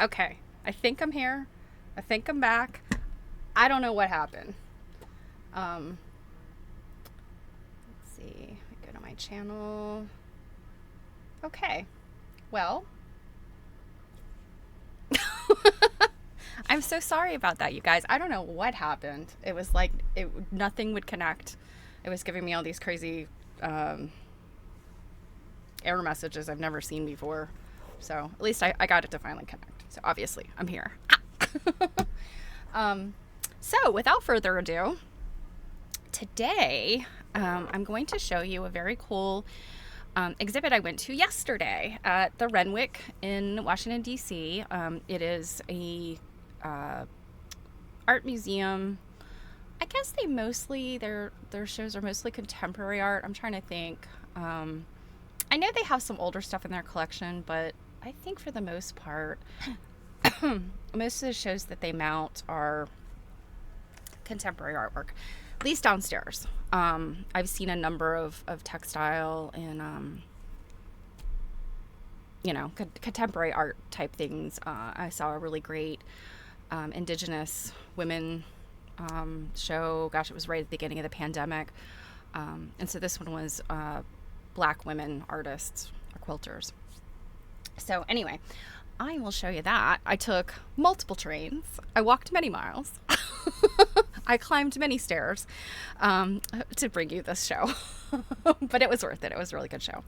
Okay, I think I'm here. I think I'm back. I don't know what happened. Um, let's see. I go to my channel. Okay. Well, I'm so sorry about that, you guys. I don't know what happened. It was like nothing would connect. It was giving me all these crazy error messages I've never seen before. So at least I got it to finally connect. So obviously I'm here. um, so without further ado, today I'm going to show you a very cool exhibit I went to yesterday at the Renwick in Washington, D.C. It is a art museum. I guess they mostly, their shows are mostly contemporary art. I'm trying to think. I know they have some older stuff in their collection, but I think for the most part, most of the shows that they mount are contemporary artwork, at least downstairs. I've seen a number of textile and, contemporary art type things. I saw a really great Indigenous women show. Gosh, it was right at the beginning of the pandemic. And so this one was Black women artists or quilters. So anyway, I will show you that. I took multiple trains. I walked many miles. I climbed many stairs to bring you this show. But it was worth it. It was a really good show.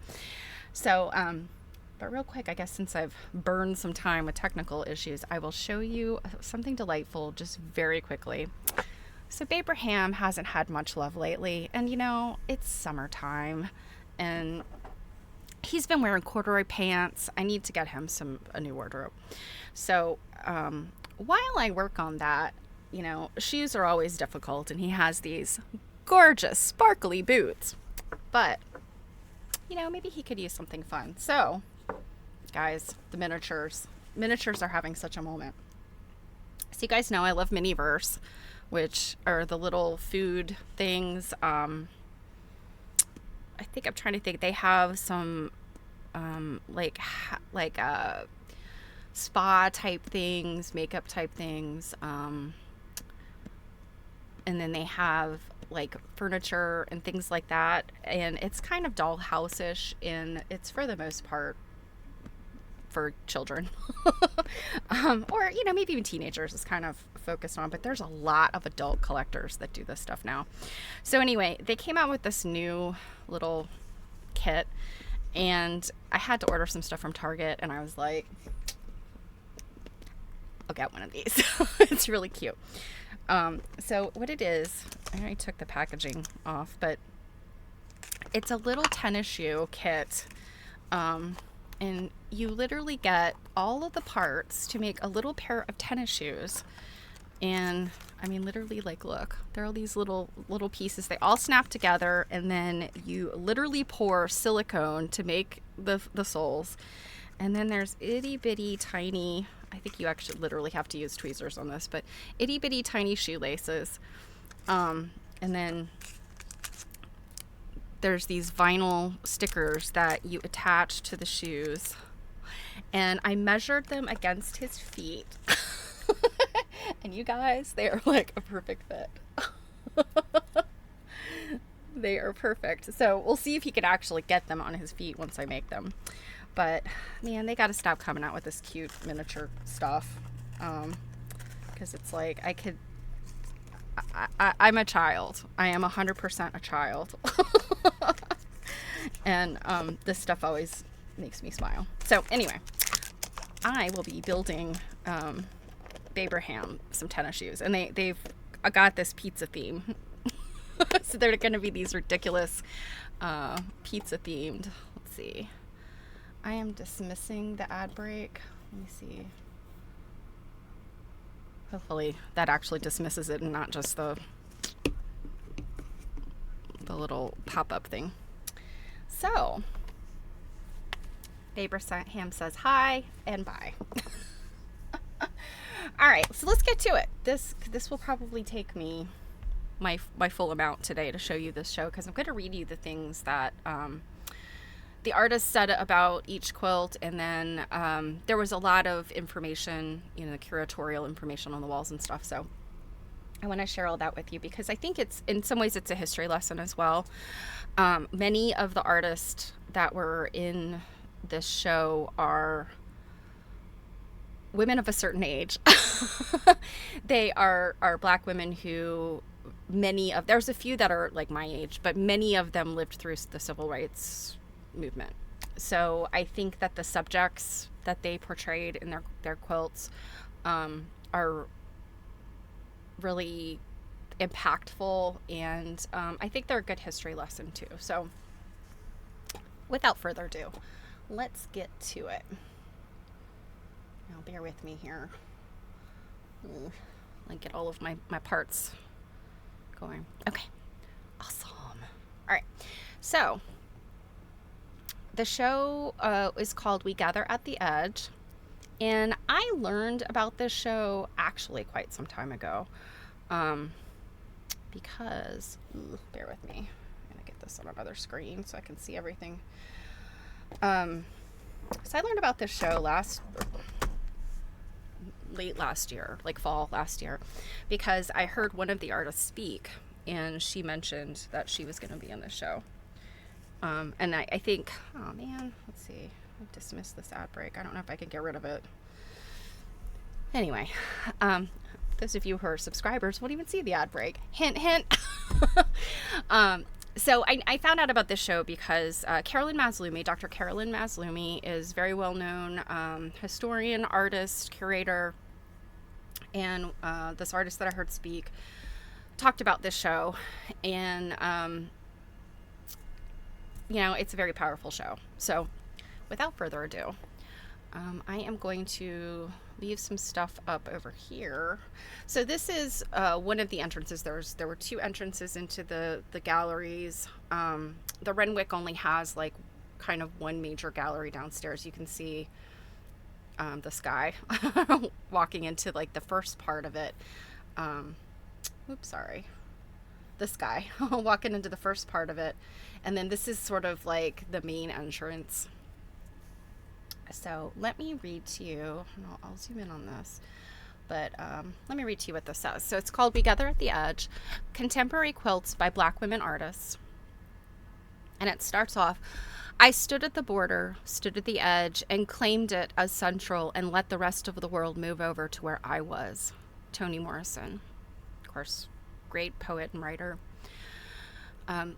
So, but real quick, I guess since I've burned some time with technical issues, I will show you something delightful just very quickly. So Abraham hasn't had much love lately, and it's summertime, and he's been wearing corduroy pants. I need to get him a new wardrobe. So while I work on that, shoes are always difficult, and he has these gorgeous, sparkly boots. But, maybe he could use something fun. So, guys, the miniatures. Miniatures are having such a moment. So you guys know I love Miniverse, which are the little food things. I think I'm trying to think. They have some like spa type things, makeup type things, and then they have like furniture and things like that. And it's kind of dollhouse-ish, and it's for the most part for children or maybe even teenagers is kind of focused on, but there's a lot of adult collectors that do this stuff now. So anyway, they came out with this new little kit, and I had to order some stuff from Target, and I was like, I'll get one of these. It's really cute. So what it is, I already took the packaging off, but it's a little tennis shoe kit. And you literally get all of the parts to make a little pair of tennis shoes. And I mean, literally, like, look, there are all these little pieces. They all snap together, and then you literally pour silicone to make the soles. And then there's itty bitty tiny, I think you actually literally have to use tweezers on this, but itty bitty tiny shoelaces. And then there's these vinyl stickers that you attach to the shoes, and I measured them against his feet. And you guys, they are like a perfect fit. They are perfect. So we'll see if he can actually get them on his feet once I make them. But man, they got to stop coming out with this cute miniature stuff, because it's like I'm a child. I am 100% a child. And this stuff always makes me smile. So anyway, I will be building Abraham some tennis shoes, and they've got this pizza theme. So they're going to be these ridiculous pizza themed. Let's see. I am dismissing the ad break. Let me see. Hopefully that actually dismisses it and not just the little pop-up thing. So, Abraham says hi and bye. All right, so let's get to it. This will probably take me my full amount today to show you this show, because I'm going to read you the things that the artist said about each quilt, and then there was a lot of information, the curatorial information on the walls and stuff. So I want to share all that with you because I think it's, in some ways, it's a history lesson as well. Many of the artists that were in this show are women of a certain age. They are Black women who, there's a few that are like my age, but many of them lived through the civil rights movement. So I think that the subjects that they portrayed in their quilts are really impactful, and I think they're a good history lesson too. So without further ado, let's get to it. Now bear with me here. Like get all of my parts going. Okay, awesome. All right, so the show is called We Gather at the Edge, and I learned about this show actually quite some time ago, because bear with me, I'm gonna get this on another screen so I can see everything. So I learned about this show late last year, like fall last year, because I heard one of the artists speak, and she mentioned that she was going to be in the show. And I think, oh man, let's see, I dismissed this ad break. I don't know if I can get rid of it. Anyway, those of you who are subscribers won't even see the ad break. Hint, hint. So I found out about this show because Carolyn Maslumi, Dr. Carolyn Maslumi, is very well-known historian, artist, curator, and this artist that I heard speak talked about this show, and it's a very powerful show. So without further ado, I am going to leave some stuff up over here. So this is one of the entrances. There were two entrances into the galleries. The Renwick only has like kind of one major gallery downstairs. You can see the sky walking into like the first part of it. The sky walking into the first part of it, and then this is sort of like the main entrance. So let me read to you, and I'll zoom in on this, but let me read to you what this says. So it's called We Gather at the Edge, Contemporary Quilts by Black Women Artists. And it starts off, I stood at the border, stood at the edge, and claimed it as central and let the rest of the world move over to where I was. Toni Morrison, of course, great poet and writer.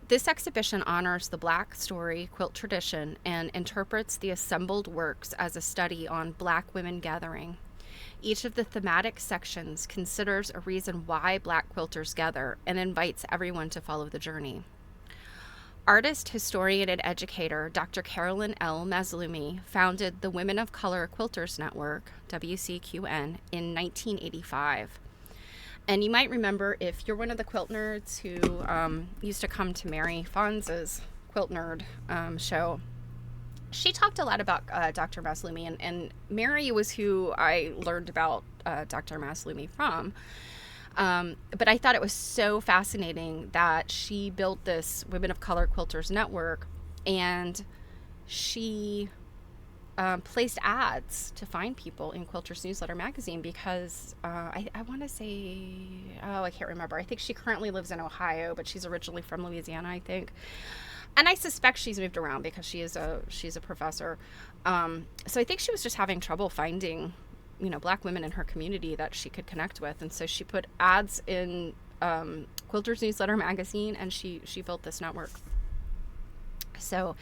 This exhibition honors the Black story quilt tradition and interprets the assembled works as a study on Black women gathering. Each of the thematic sections considers a reason why Black quilters gather and invites everyone to follow the journey. Artist, historian, and educator Dr. Carolyn L. Maslumi founded the Women of Color Quilters Network, WCQN, in 1985. And you might remember, if you're one of the quilt nerds who used to come to Mary Fonz's Quilt Nerd show, she talked a lot about Dr. Maslumi, and Mary was who I learned about Dr. Maslumi from. But I thought it was so fascinating that she built this Women of Color Quilters Network, and she placed ads to find people in Quilters Newsletter magazine because I want to say, I can't remember. I think she currently lives in Ohio, but she's originally from Louisiana, I think. And I suspect she's moved around because she's a professor. So I think she was just having trouble finding, Black women in her community that she could connect with. And so she put ads in Quilters Newsletter magazine, and she built this network. So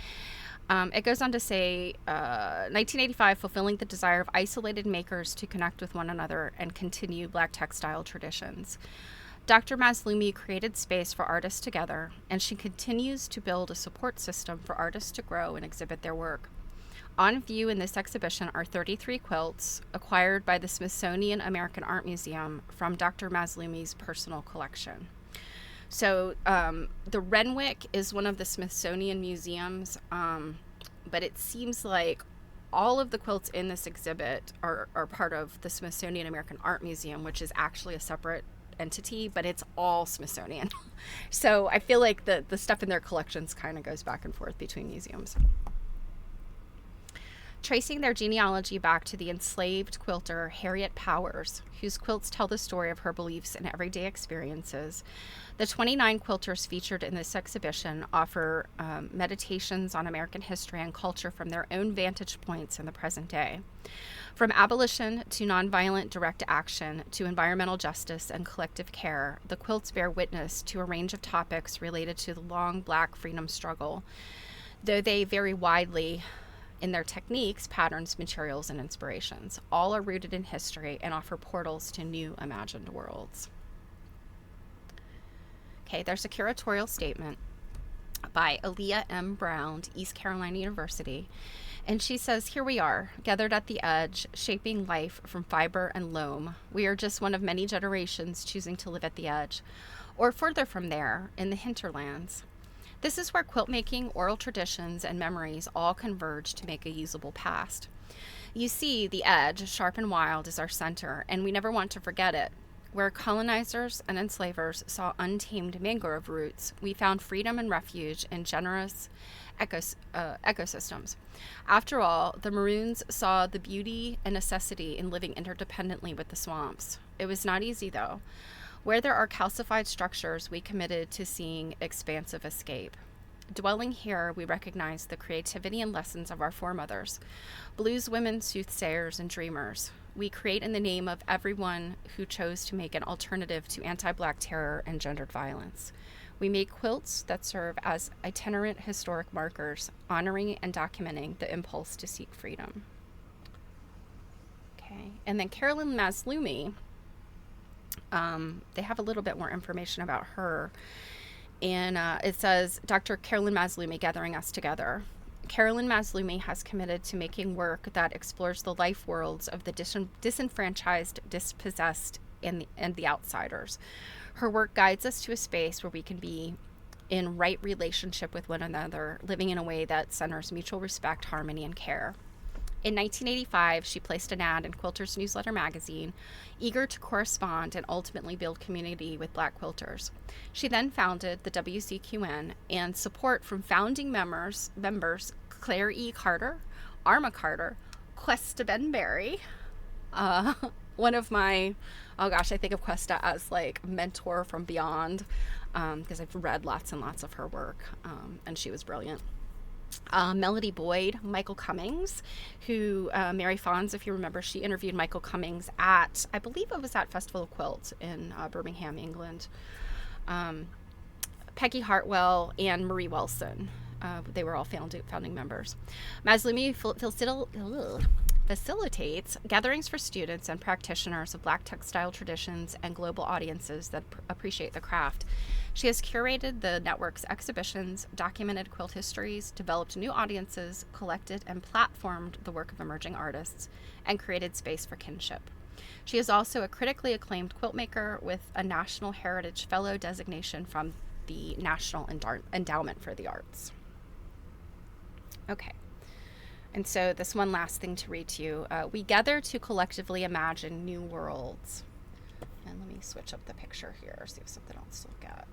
it goes on to say, 1985, fulfilling the desire of isolated makers to connect with one another and continue Black textile traditions. Dr. Maslumi created space for artists together, and she continues to build a support system for artists to grow and exhibit their work. On view in this exhibition are 33 quilts acquired by the Smithsonian American Art Museum from Dr. Maslumi's personal collection. So the Renwick is one of the Smithsonian museums, but it seems like all of the quilts in this exhibit are part of the Smithsonian American Art Museum, which is actually a separate entity, but it's all Smithsonian. So I feel like the stuff in their collections kind of goes back and forth between museums. tracing their genealogy back to the enslaved quilter Harriet Powers, whose quilts tell the story of her beliefs and everyday experiences. The 29 quilters featured in this exhibition offer meditations on American history and culture from their own vantage points in the present day. From abolition to nonviolent direct action to environmental justice and collective care, the quilts bear witness to a range of topics related to the long Black freedom struggle, though they vary widely in their techniques, patterns, materials, and inspirations. All are rooted in history and offer portals to new imagined worlds. Okay, there's a curatorial statement by Aaliyah M. Brown, East Carolina University. And she says, here we are, gathered at the edge, shaping life from fiber and loam. We are just one of many generations choosing to live at the edge, or further from there, in the hinterlands. This is where quilt making, oral traditions, and memories all converge to make a usable past. You see, the edge, sharp and wild, is our center, and we never want to forget it. Where colonizers and enslavers saw untamed mangrove roots, we found freedom and refuge in generous ecosystems. After all, the Maroons saw the beauty and necessity in living interdependently with the swamps. It was not easy, though. Where there are calcified structures, we committed to seeing expansive escape. Dwelling here, we recognize the creativity and lessons of our foremothers, blues women, soothsayers, and dreamers. We create in the name of everyone who chose to make an alternative to anti-Black terror and gendered violence. We make quilts that serve as itinerant historic markers, honoring and documenting the impulse to seek freedom. Okay, and then Carolyn Mazlumi, they have a little bit more information about her. And it says, Dr. Carolyn Mazlumi, gathering us together. Carolyn Mazlumi has committed to making work that explores the life worlds of the disenfranchised, dispossessed, and the outsiders. Her work guides us to a space where we can be in right relationship with one another, living in a way that centers mutual respect, harmony, and care. In 1985, she placed an ad in Quilters Newsletter magazine, eager to correspond and ultimately build community with Black quilters. She then founded the WCQN, and support from founding members Claire E. Carter, Arma Carter, Questa Benberry, one of my, oh gosh, I think of Questa as like mentor from beyond, because I've read lots and lots of her work, and she was brilliant. Melody Boyd, Michael Cummings, who Mary Fons, if you remember, she interviewed Michael Cummings at, I believe it was at Festival of Quilts in Birmingham, England. Peggy Hartwell and Marie Wilson, they were all founding members. Mazlumi facilitates gatherings for students and practitioners of Black textile traditions and global audiences that appreciate the craft. She has curated the network's exhibitions, documented quilt histories, developed new audiences, collected and platformed the work of emerging artists, and created space for kinship. She is also a critically acclaimed quilt maker with a National Heritage Fellow designation from the National Endowment for the Arts. Okay. And so this one last thing to read to you. We gather to collectively imagine new worlds. And let me switch up the picture here, see if something else to look at.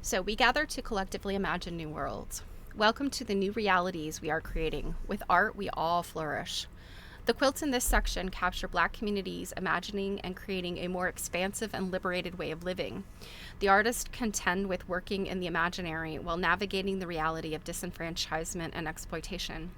So we gather to collectively imagine new worlds. Welcome to the new realities we are creating. With art, we all flourish. The quilts in this section capture Black communities imagining and creating a more expansive and liberated way of living. The artists contend with working in the imaginary while navigating the reality of disenfranchisement and exploitation.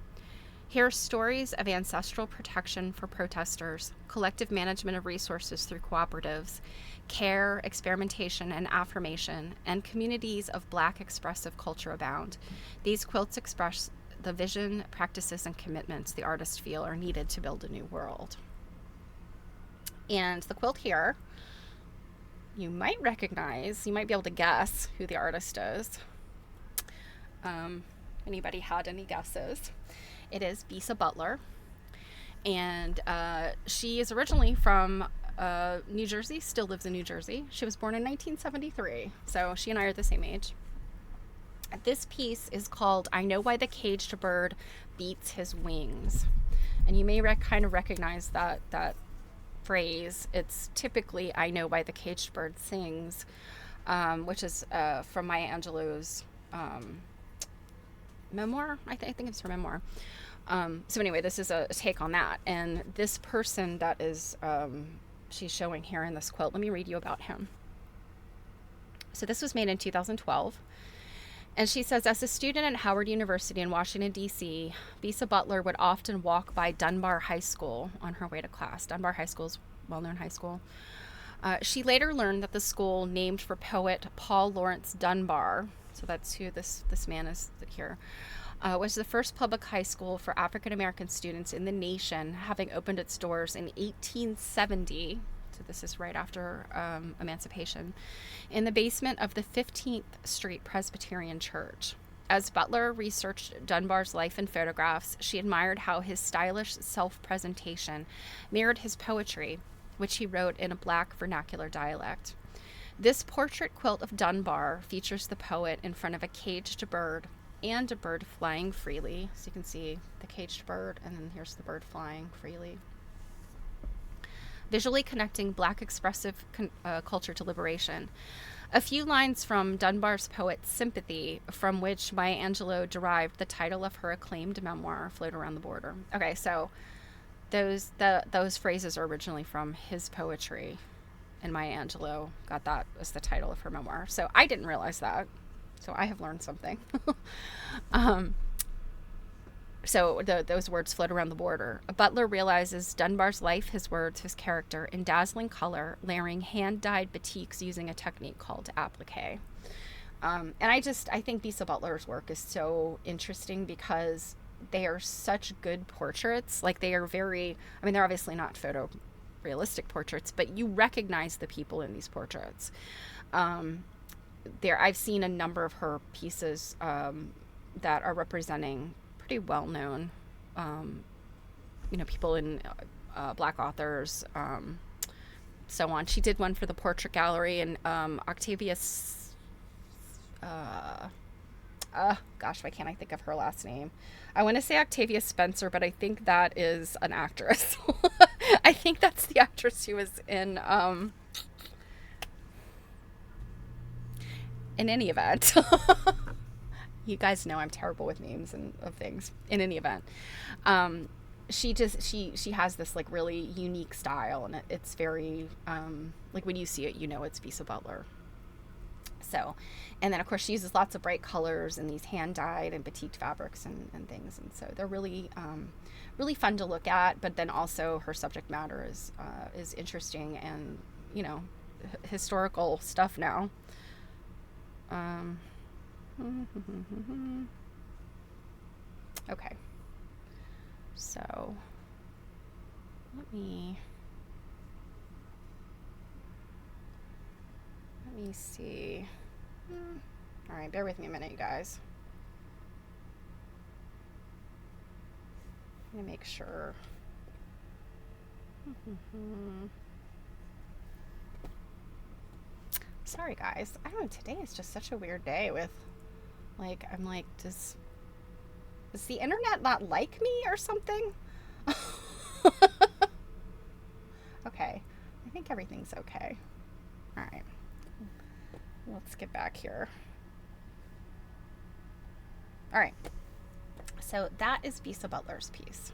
Here are stories of ancestral protection for protesters, collective management of resources through cooperatives, care, experimentation, and affirmation, and communities of Black expressive culture abound. These quilts express the vision, practices, and commitments the artists feel are needed to build a new world. And the quilt here, you might recognize, you might be able to guess who the artist is. Anybody had any guesses? It is Bisa Butler. And she is originally from New Jersey, still lives in New Jersey. She was born in 1973, so she and I are the same age. This piece is called I Know Why the Caged Bird Beats His Wings. And you may kind of recognize that phrase. It's typically I Know Why the Caged Bird Sings, which is from Maya Angelou's memoir. I think it's her memoir. So anyway, this is a take on that. And this person that is, she's showing here in this quilt, let me read you about him. So this was made in 2012. And she says, as a student at Howard University in Washington, D.C., Bisa Butler would often walk by Dunbar High School on her way to class. Dunbar High School is a well-known high school. She later learned that the school, named for poet Paul Laurence Dunbar, so that's who this man is here, was the first public high school for African-American students in the nation, having opened its doors in 1870. So this is right after emancipation, in the basement of the 15th Street Presbyterian Church. As Butler researched Dunbar's life in photographs, she admired how his stylish self-presentation mirrored his poetry, which he wrote in a black vernacular dialect. This portrait quilt of Dunbar features the poet in front of a caged bird and a bird flying freely. So you can see the caged bird, and then here's the bird flying freely, visually connecting Black expressive culture to liberation. A few lines from Dunbar's poet Sympathy, from which Maya Angelou derived the title of her acclaimed memoir, Float Around the Border. Okay, so those phrases are originally from his poetry, and Maya Angelou got that as the title of her memoir. So I didn't realize that. So I have learned something. So those words float around the border. Butler realizes Dunbar's life, his words, his character, in dazzling color, layering hand-dyed batiks using a technique called applique. And I think Bisa Butler's work is so interesting because they are such good portraits. Like, they are very, I mean, they're obviously not photorealistic portraits, but you recognize the people in these portraits. I've seen a number of her pieces that are representing pretty well-known, people in Black authors, so on. She did one for the Portrait Gallery, and Octavia, why can't I think of her last name? I want to say Octavia Spencer, but I think that is an actress. I think that's the actress who was in any event. You guys know I'm terrible with names and of things. In any event, she has this like really unique style, and it's very like when you see it, you know it's Bisa Butler. So, and then of course she uses lots of bright colors and these hand dyed and batiqued fabrics and things, and so they're really really fun to look at. But then also her subject matter is interesting, and historical stuff now. Okay, so let me see. All right, bear with me a minute, you guys. I'm gonna make sure. Sorry guys, I don't know, today is just such a weird day with I'm like, does the internet not like me or something? Okay, I think everything's okay. All right, let's get back here. All right, so that is Bisa Butler's piece.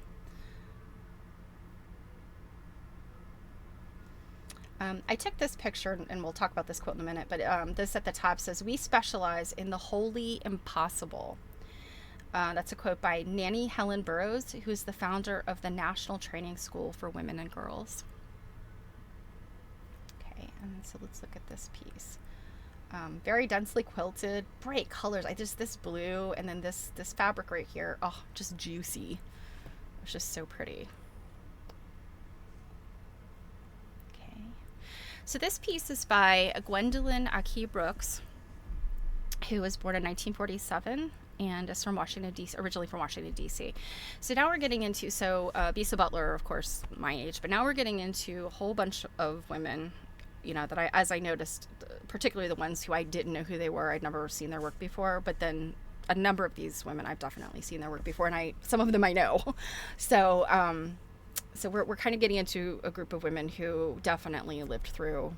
I took this picture, and we'll talk about this quote in a minute, but this at the top says, "We specialize in the wholly impossible." That's a quote by Nanny Helen Burroughs, who's the founder of the National Training School for Women and Girls. Okay, and so let's look at this piece. Very densely quilted, bright colors. This blue, and then this fabric right here. Oh, just juicy. It's just so pretty. So this piece is by Gwendolyn Aki Brooks, who was born in 1947 and is from Washington, D.C., originally from Washington, D.C. So now we're getting into, Bisa Butler, of course, my age, but now we're getting into a whole bunch of women, that as I noticed, particularly the ones who I didn't know who they were. I'd never seen their work before, but then a number of these women I've definitely seen their work before, and some of them I know. So we're kind of getting into a group of women who definitely lived through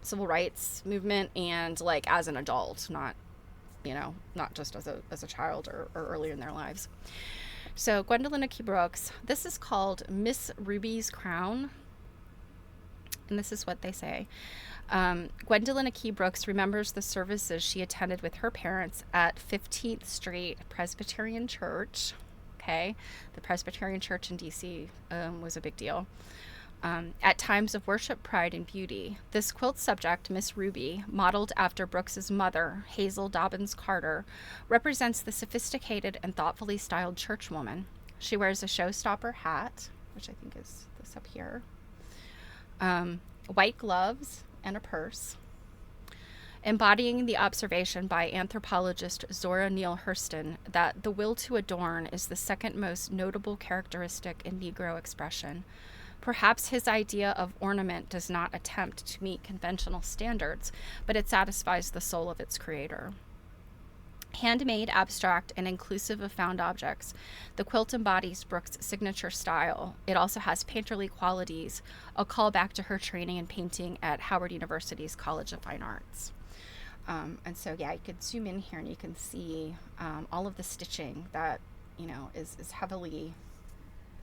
civil rights movement, and as an adult, not not just as a child or earlier in their lives. So Gwendolyn Aki Brooks, this is called Miss Ruby's Crown. And this is what they say. Gwendolyn Aki Brooks remembers the services she attended with her parents at 15th Street Presbyterian Church. Okay, the Presbyterian Church in D.C. Was a big deal. At times of worship, pride, and beauty. This quilt subject, Miss Ruby, modeled after Brooks's mother, Hazel Dobbins Carter, represents the sophisticated and thoughtfully styled churchwoman. She wears a showstopper hat, which I think is this up here, white gloves, and a purse, embodying the observation by anthropologist Zora Neale Hurston that the will to adorn is the second most notable characteristic in Negro expression. Perhaps his idea of ornament does not attempt to meet conventional standards, but it satisfies the soul of its creator. Handmade, abstract, and inclusive of found objects, the quilt embodies Brooks' signature style. It also has painterly qualities, a callback to her training in painting at Howard University's College of Fine Arts. And so, yeah, you could zoom in here and you can see all of the stitching that, is heavily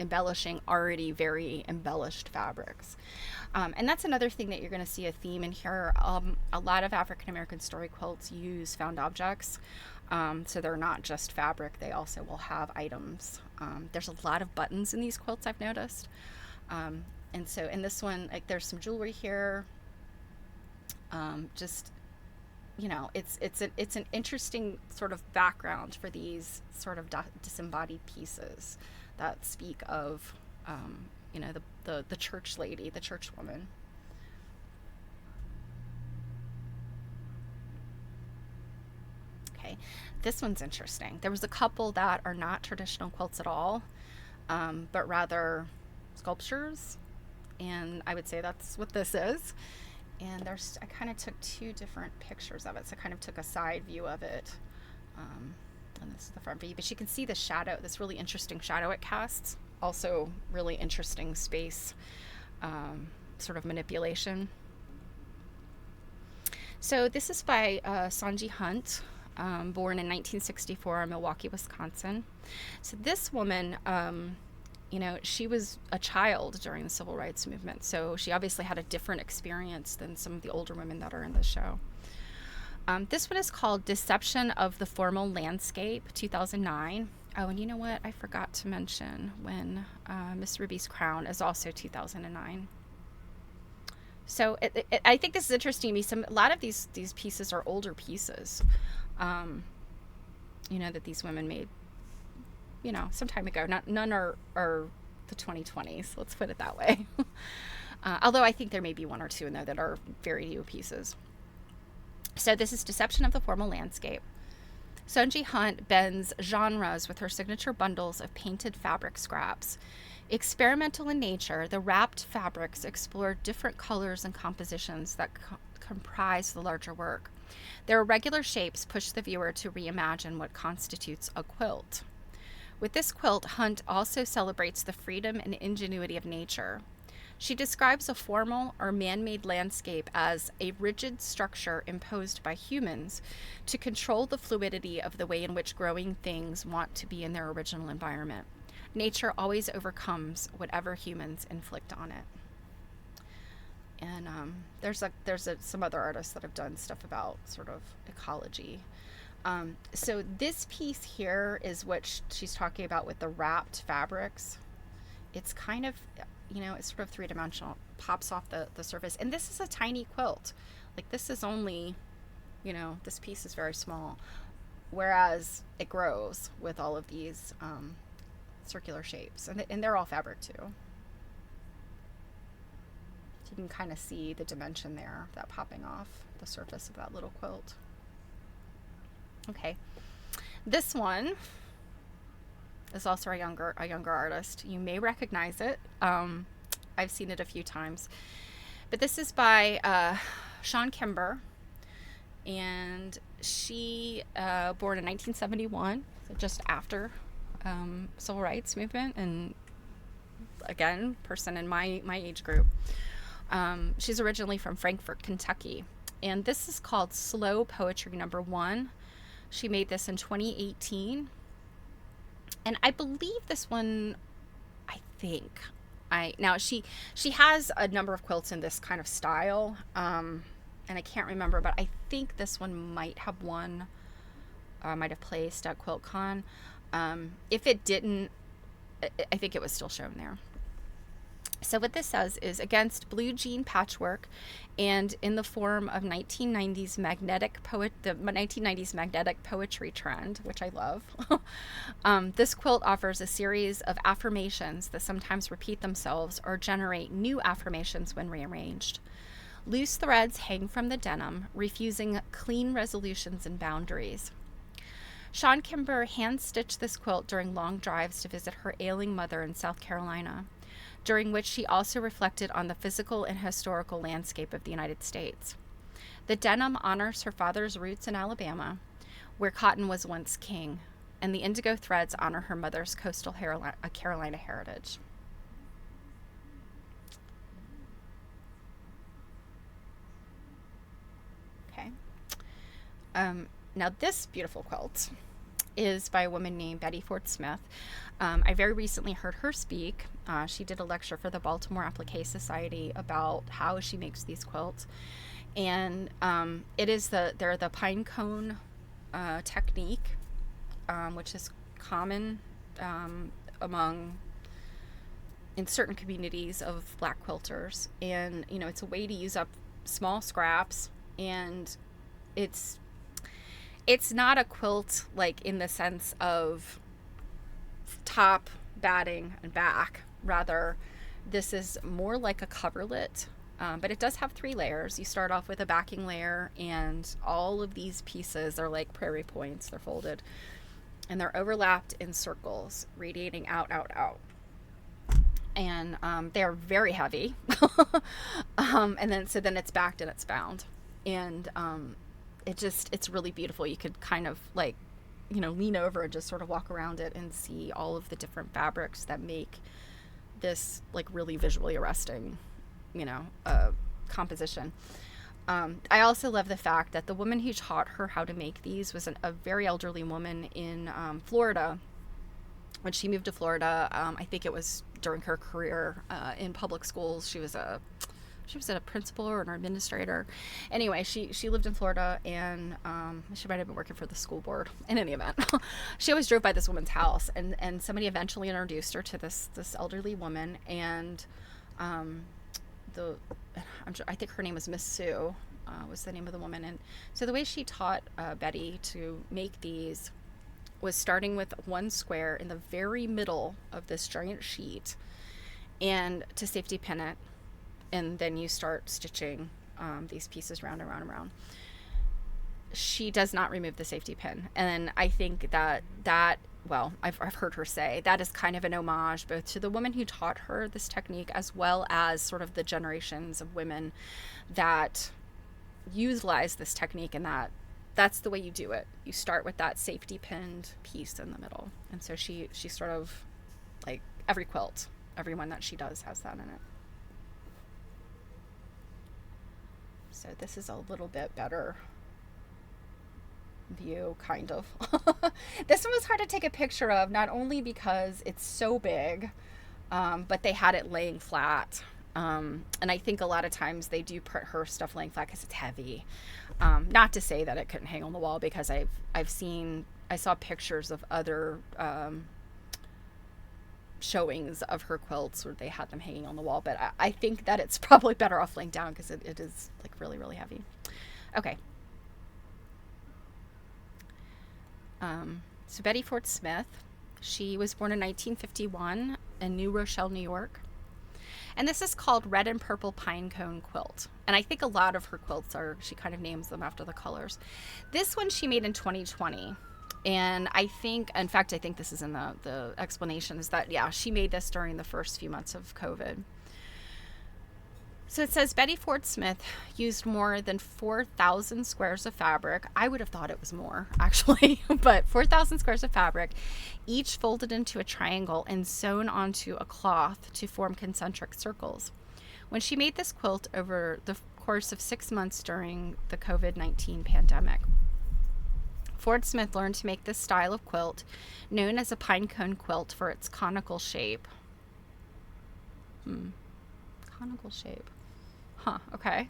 embellishing already very embellished fabrics. And that's another thing that you're going to see a theme in here. A lot of African American story quilts use found objects. So they're not just fabric, they also will have items. There's a lot of buttons in these quilts, I've noticed. And so in this one, like, there's some jewelry here. It's an interesting sort of background for these sort of disembodied pieces that speak of, the church lady, the church woman. Okay, this one's interesting. There was a couple that are not traditional quilts at all, but rather sculptures, and I would say that's what this is. And I kind of took two different pictures of it, so I kind of took a side view of it. And this is the front view, but you can see the shadow, this really interesting shadow it casts. Also really interesting space sort of manipulation. So this is by Sonji Hunt, born in 1964 in Milwaukee, Wisconsin. So this woman, she was a child during the Civil Rights Movement, so she obviously had a different experience than some of the older women that are in the show. This one is called Deception of the Formal Landscape, 2009. Oh, and you know what? I forgot to mention when Miss Ruby's Crown is also 2009. So I think this is interesting to me. A lot of these pieces are older pieces, that these women made, some time ago. None are the 2020s. Let's put it that way. Although I think there may be one or two in there that are very new pieces. So this is Deception of the Formal Landscape. Sonji Hunt bends genres with her signature bundles of painted fabric scraps. Experimental in nature, the wrapped fabrics explore different colors and compositions that comprise the larger work. Their irregular shapes push the viewer to reimagine what constitutes a quilt. With this quilt, Hunt also celebrates the freedom and ingenuity of nature. She describes a formal or man-made landscape as a rigid structure imposed by humans to control the fluidity of the way in which growing things want to be in their original environment. Nature always overcomes whatever humans inflict on it. And there's some other artists that have done stuff about sort of ecology. So this piece here is what she's talking about with the wrapped fabrics. It's kind of, it's sort of three-dimensional, pops off the surface. And this is a tiny quilt. Like, this is only, this piece is very small. Whereas it grows with all of these circular shapes. And they're all fabric, too. So you can kind of see the dimension there, that popping off the surface of that little quilt. Okay. This one is also a younger artist. You may recognize it. I've seen it a few times. But this is by Shawn Kimber, and she born in 1971, so just after Civil Rights Movement, and again, person in my age group. She's originally from Frankfort, Kentucky, and this is called Slow Poetry #1. She made this in 2018. And I believe this one, I think, now she has a number of quilts in this kind of style, and I can't remember, but I think this one might have won, might have placed at QuiltCon. If it didn't, I think it was still shown there. So what this says is, against blue jean patchwork and in the form of 1990s the 1990s magnetic poetry trend, which I love, this quilt offers a series of affirmations that sometimes repeat themselves or generate new affirmations when rearranged. Loose threads hang from the denim, refusing clean resolutions and boundaries. Sean Kimber hand-stitched this quilt during long drives to visit her ailing mother in South Carolina, during which she also reflected on the physical and historical landscape of the United States. The denim honors her father's roots in Alabama, where cotton was once king, and the indigo threads honor her mother's coastal Carolina heritage. Okay. Now this beautiful quilt is by a woman named Betty Ford Smith. I very recently heard her speak. She did a lecture for the Baltimore Appliqué Society about how she makes these quilts, and they're the pine cone technique, which is common in certain communities of Black quilters, and it's a way to use up small scraps, and it's not a quilt like in the sense of top, batting, and back. Rather, this is more like a coverlet, but it does have 3 layers. You start off with a backing layer, and all of these pieces are like prairie points. They're folded, and they're overlapped in circles, radiating out, out, out. And they're very heavy. And then it's backed and it's bound. And it's really beautiful. You could kind of like, lean over and just sort of walk around it and see all of the different fabrics that make this like really visually arresting, composition. I also love the fact that the woman who taught her how to make these was a very elderly woman in Florida. When she moved to Florida, I think it was during her career in public schools. She was a principal or an administrator. Anyway, she lived in Florida, and she might have been working for the school board. In any event, she always drove by this woman's house, and somebody eventually introduced her to this elderly woman, and I think her name was Miss Sue, was the name of the woman. And so the way she taught Betty to make these was starting with one square in the very middle of this giant sheet, and to safety pin it. And then you start stitching these pieces round and round and round. She does not remove the safety pin. And I think that I've heard her say that is kind of an homage both to the woman who taught her this technique, as well as sort of the generations of women that utilize this technique, and that's the way you do it. You start with that safety pinned piece in the middle. And so she sort of, like, every one that she does has that in it. So this is a little bit better view, kind of. This one was hard to take a picture of, not only because it's so big, but they had it laying flat. And I think a lot of times they do put her stuff laying flat because it's heavy. Not to say that it couldn't hang on the wall, because I saw pictures of other showings of her quilts where they had them hanging on the wall, but I think that it's probably better off laying down because it is like really, really heavy. Okay. So Betty Ford Smith, she was born in 1951 in New Rochelle, New York. And this is called Red and Purple Pine Cone Quilt. And I think a lot of her quilts she kind of names them after the colors. This one she made in 2020. And I think this is in the explanation, is that, she made this during the first few months of COVID. So it says Betty Ford Smith used more than 4,000 squares of fabric. I would have thought it was more, actually, but 4,000 squares of fabric, each folded into a triangle and sewn onto a cloth to form concentric circles. When she made this quilt over the course of 6 months during the COVID-19 pandemic. Ford Smith learned to make this style of quilt, known as a pine cone quilt for its conical shape. Conical shape. Huh, okay.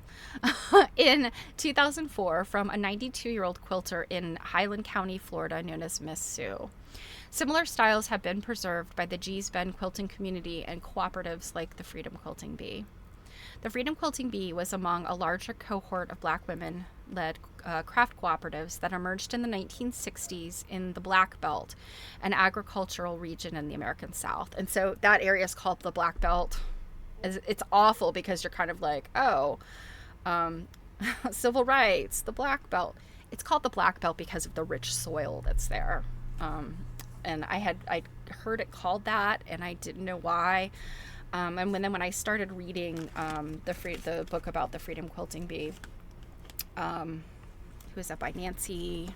In 2004 from a 92-year-old quilter in Highland County, Florida, known as Miss Sue. Similar styles have been preserved by the Gee's Bend quilting community and cooperatives like the Freedom Quilting Bee. The Freedom Quilting Bee was among a larger cohort of Black women-led craft cooperatives that emerged in the 1960s in the Black Belt, an agricultural region in the American South. And so that area is called the Black Belt. It's awful because you're kind of like, oh, civil rights, the Black Belt. It's called the Black Belt because of the rich soil that's there. And I heard it called that, and I didn't know why. And when I started reading the book about the Freedom Quilting Bee, who is that by? Nancy,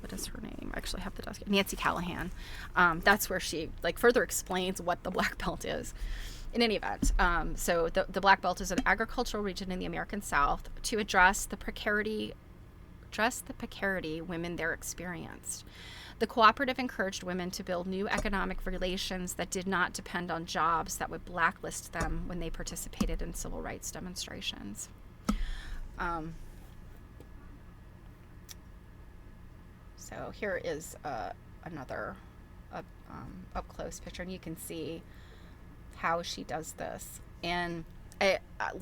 what is her name? I actually have the desk. Nancy Callahan. That's where she further explains what the Black Belt is. In any event, so the Black Belt is an agricultural region in the American South to address the precarity women there experienced. The cooperative encouraged women to build new economic relations that did not depend on jobs that would blacklist them when they participated in civil rights demonstrations. So here is another up-close picture, and you can see how she does this. And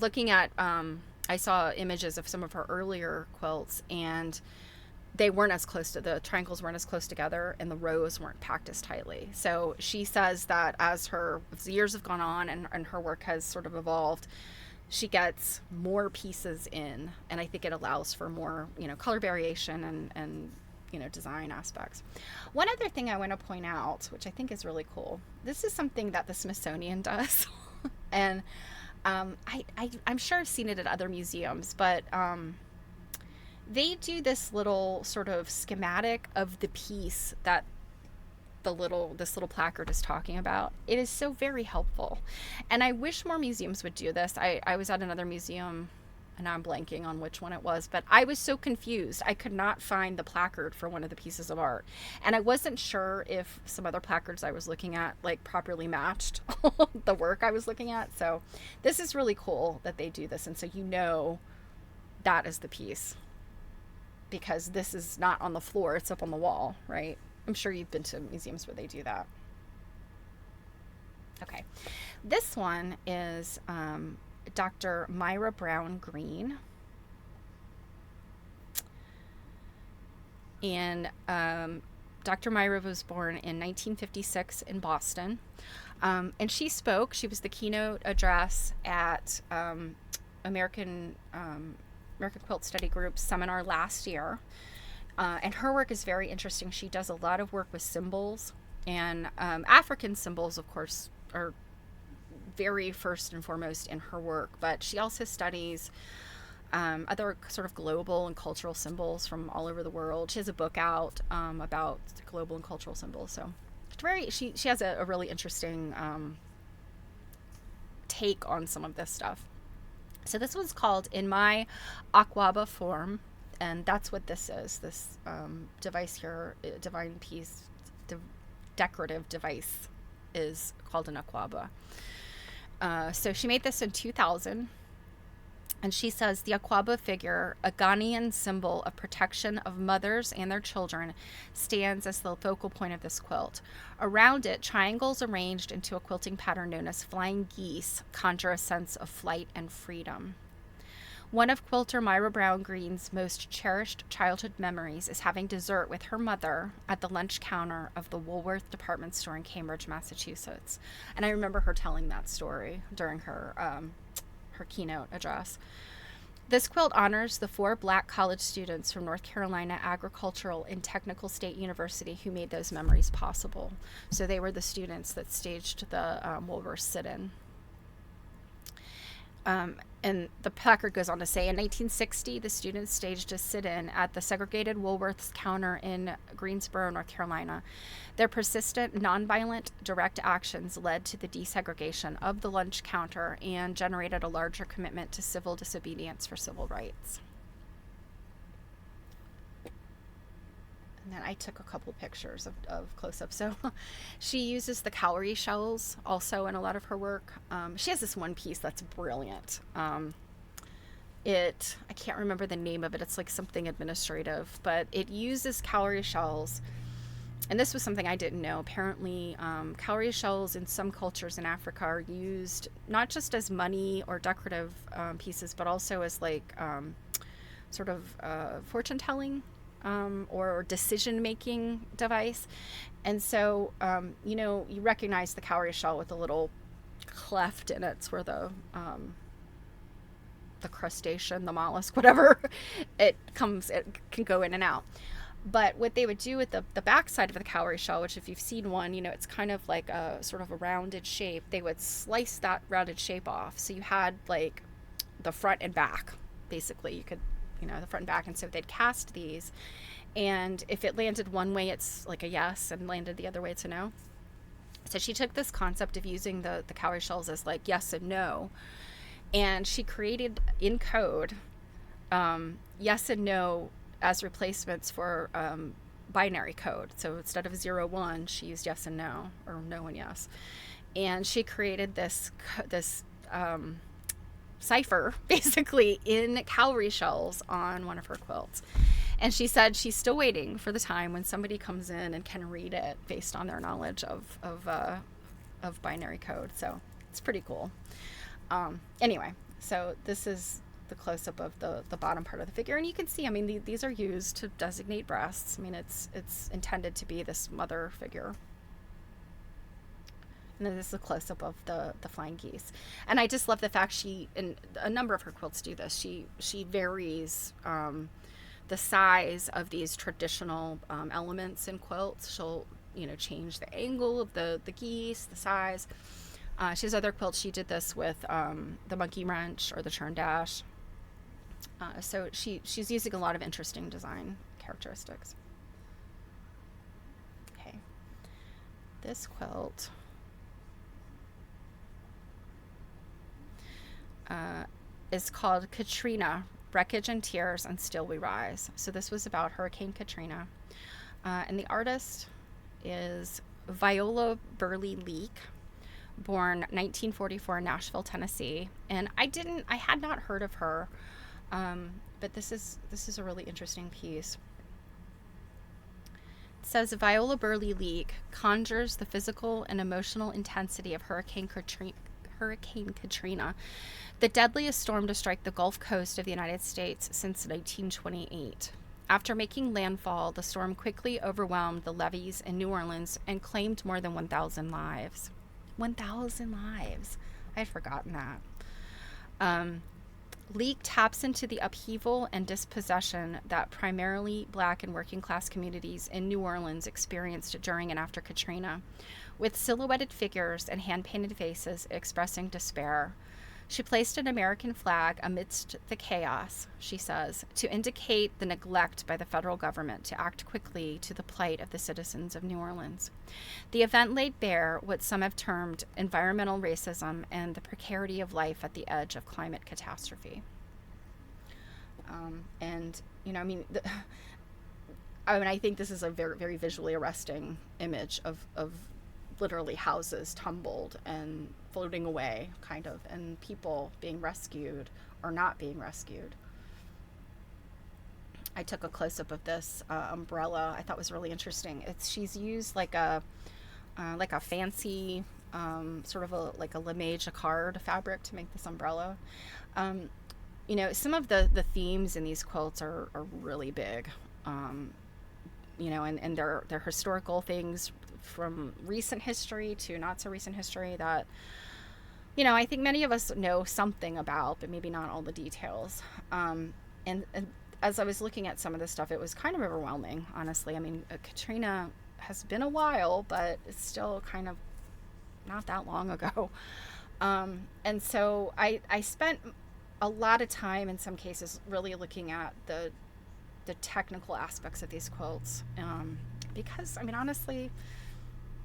looking at, I saw images of some of her earlier quilts, and they weren't as close to, the triangles weren't as close together, and the rows weren't packed as tightly. So she says that as years have gone on and her work has sort of evolved, she gets more pieces in, and I think it allows for more, color variation and design aspects. One other thing I want to point out, which I think is really cool, this is something that the Smithsonian does, and I'm sure I've seen it at other museums, but they do this little sort of schematic of the piece that this little placard is talking about. It is so very helpful, and I wish more museums would do this. I was at another museum, and now I'm blanking on which one it was, but I was so confused. I could not find the placard for one of the pieces of art, and I wasn't sure if some other placards I was looking at properly matched the work I was looking at. So this is really cool that they do this, and so that is the piece, because this is not on the floor, it's up on the wall, right? I'm sure you've been to museums where they do that. Okay, this one is Dr. Myra Brown Green. And Dr. Myra was born in 1956 in Boston. And she was the keynote address at American Quilt Study Group's seminar last year. And her work is very interesting. She does a lot of work with symbols, and African symbols, of course, are very first and foremost in her work, but she also studies other sort of global and cultural symbols from all over the world. She has a book out about global and cultural symbols. So she has a really interesting take on some of this stuff. So this one's called In My Aquaba Form, and that's what this is. This device here, divine piece, decorative device, is called an aquaba. So she made this in 2000, and she says the aquaba figure, a Ghanaian symbol of protection of mothers and their children, stands as the focal point of this quilt. Around it, triangles arranged into a quilting pattern known as flying geese conjure a sense of flight and freedom. One of quilter Myra Brown Green's most cherished childhood memories is having dessert with her mother at the lunch counter of the Woolworth department store in Cambridge, Massachusetts. And I remember her telling that story during her keynote address. This quilt honors the 4 Black college students from North Carolina Agricultural and Technical State University who made those memories possible. So they were the students that staged the Woolworth sit-in. And the placard goes on to say, in 1960, the students staged a sit-in at the segregated Woolworth's counter in Greensboro, North Carolina. Their persistent, nonviolent, direct actions led to the desegregation of the lunch counter and generated a larger commitment to civil disobedience for civil rights. And then I took a couple pictures of close-up. So she uses the cowrie shells also in a lot of her work. She has this one piece that's brilliant. I can't remember the name of it. It's like something administrative, but it uses cowrie shells. And this was something I didn't know. Apparently, cowrie shells in some cultures in Africa are used not just as money or decorative pieces, but also as like sort of fortune telling or decision making device. And so, you recognize the cowrie shell with a little cleft in it. It's where the crustacean, the mollusk, whatever, it can go in and out. But what they would do with the backside of the cowrie shell, which if you've seen one, it's kind of like a sort of a rounded shape, they would slice that rounded shape off. So you had like the front and back, basically. You could, the front and back. And so they'd cast these. And if it landed one way, it's like a yes, and landed the other way, it's a no. So she took this concept of using the cowrie shells as like yes and no. And she created in code yes and no as replacements for binary code. So instead of 0, 1, she used yes and no, or no and yes. And she created this cipher, basically, in cowrie shells on one of her quilts. And she said she's still waiting for the time when somebody comes in and can read it based on their knowledge of binary code. So it's pretty cool. Anyway, so this is the close-up of the bottom part of the figure, and you can see, I mean, these are used to designate breasts. I mean, it's intended to be this mother figure. And then this is a close-up of the flying geese. And I just love the fact and a number of her quilts do this, she varies the size of these traditional elements in quilts. She'll change the angle of the geese, the size. She has other quilts. She did this with the monkey wrench or the churn dash. So she's using a lot of interesting design characteristics. Okay, this quilt is called Katrina, Wreckage and Tears and Still We Rise. So this was about Hurricane Katrina. And the artist is Viola Burley Leake, born 1944 in Nashville, Tennessee. And I had not heard of her, but this is a really interesting piece. It says Viola Burley Leake conjures the physical and emotional intensity of Hurricane Katrina, the deadliest storm to strike the Gulf Coast of the United States since 1928. After making landfall, the storm quickly overwhelmed the levees in New Orleans and claimed more than 1,000 lives. 1,000 lives. I had forgotten that. Leake taps into the upheaval and dispossession that primarily Black and working class communities in New Orleans experienced during and after Katrina, with silhouetted figures and hand-painted faces expressing despair. She placed an American flag amidst the chaos, she says, to indicate the neglect by the federal government to act quickly to the plight of the citizens of New Orleans. The event laid bare what some have termed environmental racism and the precarity of life at the edge of climate catastrophe. I think this is a very, very visually arresting image of literally houses tumbled and floating away, kind of, and people being rescued or not being rescued. I took a close-up of this umbrella. I thought was really interesting. She's used like a fancy sort of a lame jacquard fabric to make this umbrella. Some of the themes in these quilts are really big. And they're historical things from recent history to not so recent history that, I think many of us know something about, but maybe not all the details. And as I was looking at some of this stuff, it was kind of overwhelming, honestly. I mean, Katrina has been a while, but it's still kind of not that long ago. And so I spent a lot of time in some cases really looking at the technical aspects of these quilts, because, honestly,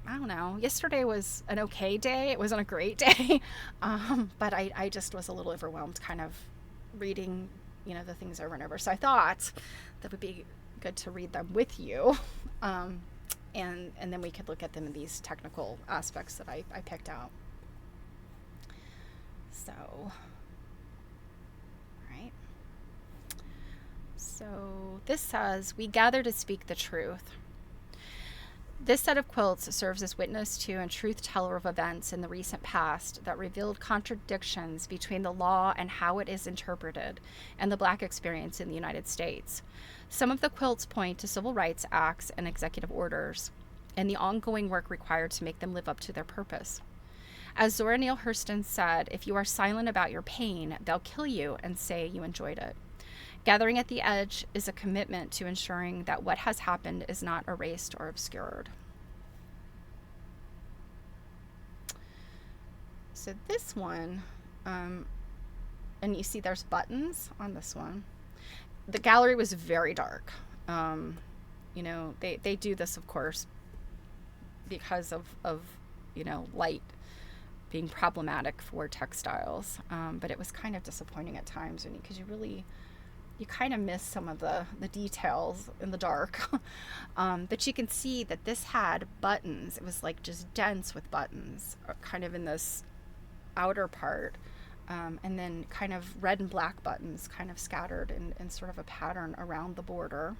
I don't know. Yesterday was an okay day. It wasn't a great day. But I just was a little overwhelmed kind of reading, the things over and over. So I thought that would be good to read them with you. And then we could look at them in these technical aspects that I picked out. So, right. So this says, we gather to speak the truth. This set of quilts serves as witness to and truth teller of events in the recent past that revealed contradictions between the law and how it is interpreted and the Black experience in the United States. Some of the quilts point to civil rights acts and executive orders and the ongoing work required to make them live up to their purpose. As Zora Neale Hurston said, if you are silent about your pain, they'll kill you and say you enjoyed it. Gathering at the edge is a commitment to ensuring that what has happened is not erased or obscured. So this one, and you see there's buttons on this one. The gallery was very dark. They do this, of course, because of light being problematic for textiles. But it was kind of disappointing at times because you kind of miss some of the details in the dark. But you can see that this had buttons. It was like just dense with buttons, kind of in this outer part. And then kind of red and black buttons kind of scattered in sort of a pattern around the border.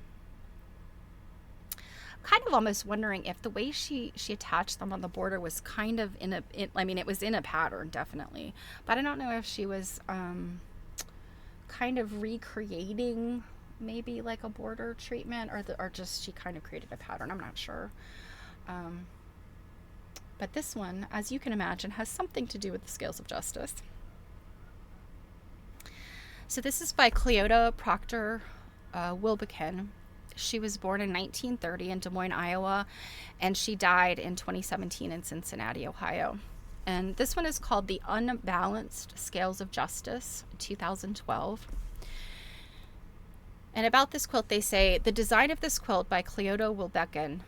Kind of almost wondering if the way she attached them on the border was kind of it was in a pattern, definitely. But I don't know if she was kind of recreating maybe like a border treatment or just she kind of created a pattern. I'm not sure. But this one, as you can imagine, has something to do with the scales of justice. So this is by Cleota Proctor Wilbekin. She was born in 1930 in Des Moines, Iowa, and she died in 2017 in Cincinnati, Ohio. And this one is called The Unbalanced Scales of Justice, 2012. And about this quilt, they say, the design of this quilt by Cleota Wilbekin,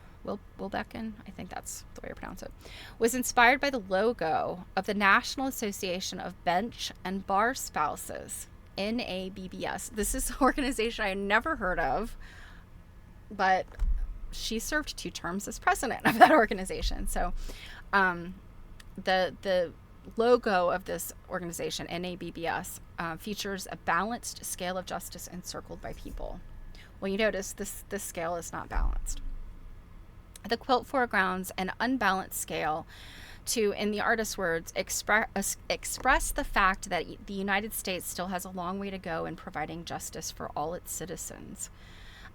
I think that's the way to pronounce it, was inspired by the logo of the National Association of Bench and Bar Spouses, NABBS. This is an organization I had never heard of, but she served 2 terms as president of that organization. So the logo of this organization, NABBS, features a balanced scale of justice encircled by people. Well, you notice this scale is not balanced. The quilt foregrounds an unbalanced scale to, in the artist's words, express the fact that the United States still has a long way to go in providing justice for all its citizens.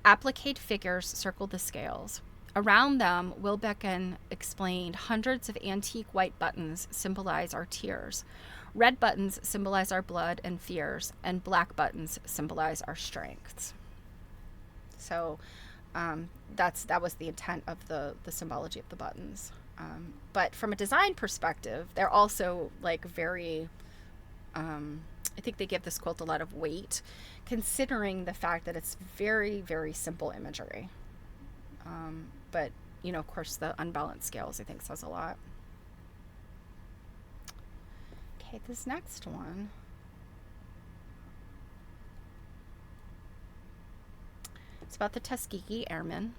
Applique figures circled the scales. Around them, Wilbekin explained, hundreds of antique white buttons symbolize our tears. Red buttons symbolize our blood and fears, and black buttons symbolize our strengths. So that was the intent of the symbology of the buttons. But from a design perspective, they're also like very, I think they give this quilt a lot of weight, considering the fact that it's very, very simple imagery. But, of course, the unbalanced scales, I think, says a lot. Okay, this next one. It's about the Tuskegee Airmen.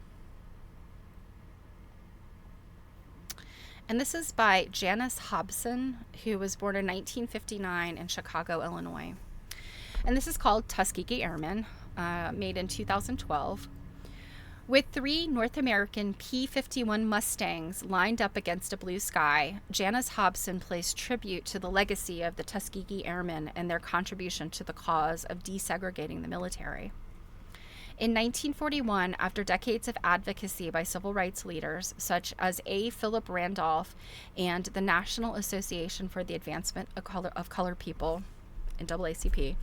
And this is by Janice Hobson, who was born in 1959 in Chicago, Illinois. And this is called Tuskegee Airmen, made in 2012. With 3 North American P-51 Mustangs lined up against a blue sky, Janice Hobson plays tribute to the legacy of the Tuskegee Airmen and their contribution to the cause of desegregating the military. In 1941, after decades of advocacy by civil rights leaders such as A. Philip Randolph and the National Association for the Advancement of Colored People, NAACP,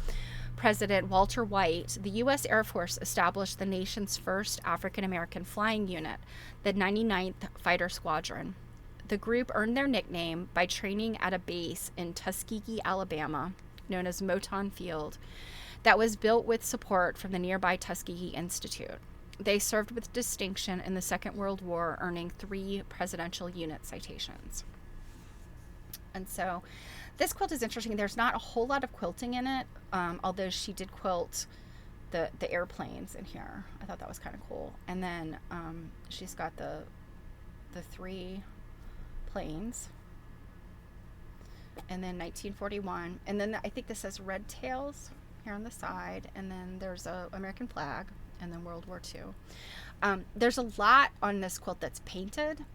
President Walter White, the U.S. Air Force established the nation's first African-American flying unit, the 99th Fighter Squadron. The group earned their nickname by training at a base in Tuskegee, Alabama, known as Moton Field, that was built with support from the nearby Tuskegee Institute. They served with distinction in the Second World War, earning 3 presidential unit citations. And so this quilt is interesting. There's not a whole lot of quilting in it, although she did quilt the airplanes in here. I thought that was kind of cool. And then she's got the 3 planes. And then 1941. And then I think this says Red Tails here on the side. And then there's a American flag. And then World War II. There's a lot on this quilt that's painted.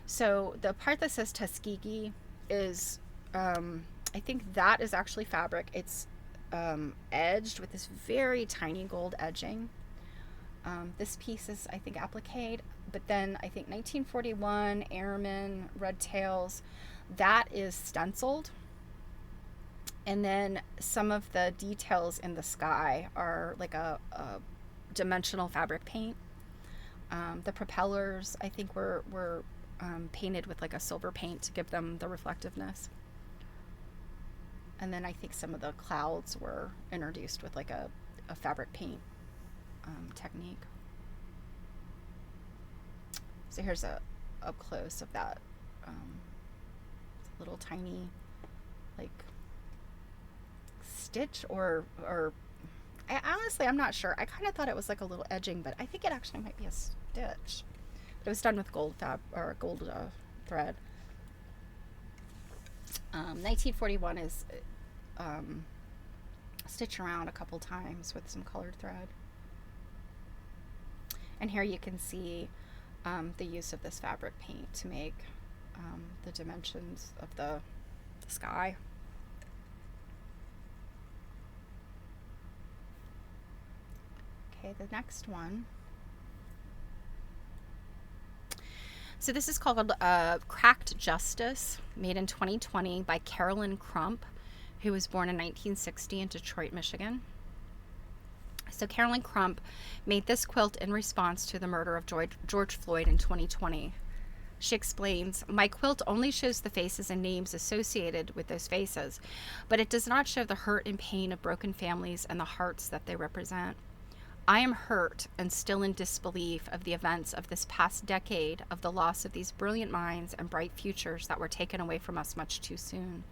So the part that says Tuskegee is, I think that is actually fabric. It's edged with this very tiny gold edging. This piece is, I think, appliqued. But then I think 1941, Airmen, Red Tails, that is stenciled. And then some of the details in the sky are like a dimensional fabric paint. The propellers, I think, were painted with like a silver paint to give them the reflectiveness. And then I think some of the clouds were introduced with like a fabric paint technique. So here's a up close of that little tiny like stitch or honestly, I'm not sure. I kind of thought it was like a little edging, but I think it actually might be a stitch. But it was done with gold thread. 1941 is stitched around a couple times with some colored thread. And here you can see the use of this fabric paint to make the dimensions of the sky. Okay, the next one. So this is called Cracked Justice, made in 2020 by Carolyn Crump, who was born in 1960 in Detroit, Michigan. So Carolyn Crump made this quilt in response to the murder of George Floyd in 2020. She explains, "My quilt only shows the faces and names associated with those faces, but it does not show the hurt and pain of broken families and the hearts that they represent. I am hurt and still in disbelief of the events of this past decade, of the loss of these brilliant minds and bright futures that were taken away from us much too soon."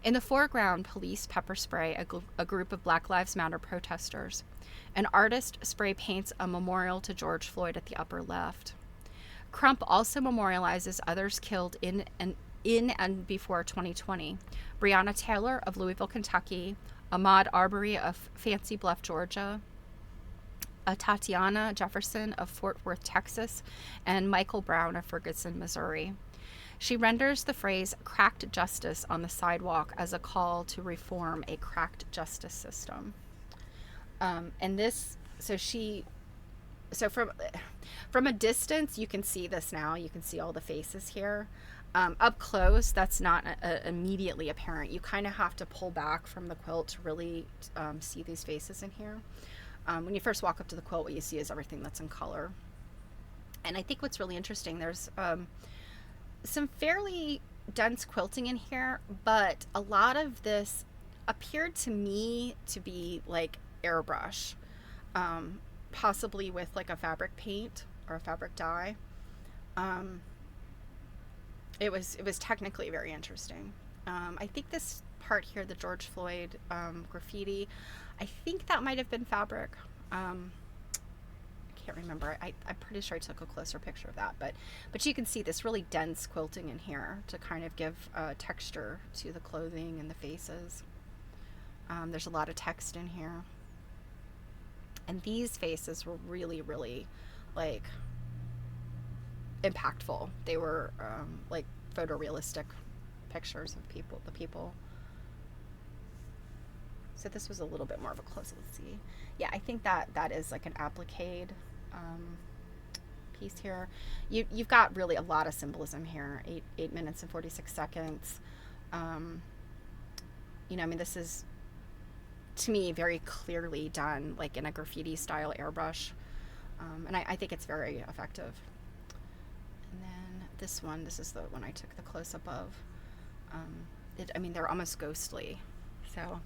In the foreground, police pepper spray a group of Black Lives Matter protesters. An artist spray paints a memorial to George Floyd at the upper left. Crump also memorializes others killed in and before 2020. Breonna Taylor of Louisville, Kentucky, Ahmaud Arbery of Fancy Bluff, Georgia, Tatiana Jefferson of Fort Worth, Texas, and Michael Brown of Ferguson, Missouri. She renders the phrase "cracked justice" on the sidewalk as a call to reform a cracked justice system. And this, so from a distance, you can see this now. You can see all the faces here. Up close, that's not immediately apparent. You kind of have to pull back from the quilt to really see these faces in here. When you first walk up to the quilt, what you see is everything that's in color. And I think what's really interesting, there's some fairly dense quilting in here, but a lot of this appeared to me to be like airbrush, possibly with like a fabric paint or a fabric dye. It was technically very interesting. I think this part here, the George Floyd graffiti, I think that might have been fabric. I can't remember. I'm pretty sure I took a closer picture of that, but you can see this really dense quilting in here to kind of give texture to the clothing and the faces. There's a lot of text in here, and these faces were really, really like impactful. They were like photorealistic pictures of the people. So this was a little bit more of a close. Let's see. Yeah, I think that is like an appliqued piece here. You've got really a lot of symbolism here. 8 minutes and 46 seconds. You know, I mean, this is, to me, very clearly done like in a graffiti style airbrush. And I think it's very effective. And then this is the one I took the close-up of. I mean, they're almost ghostly. So,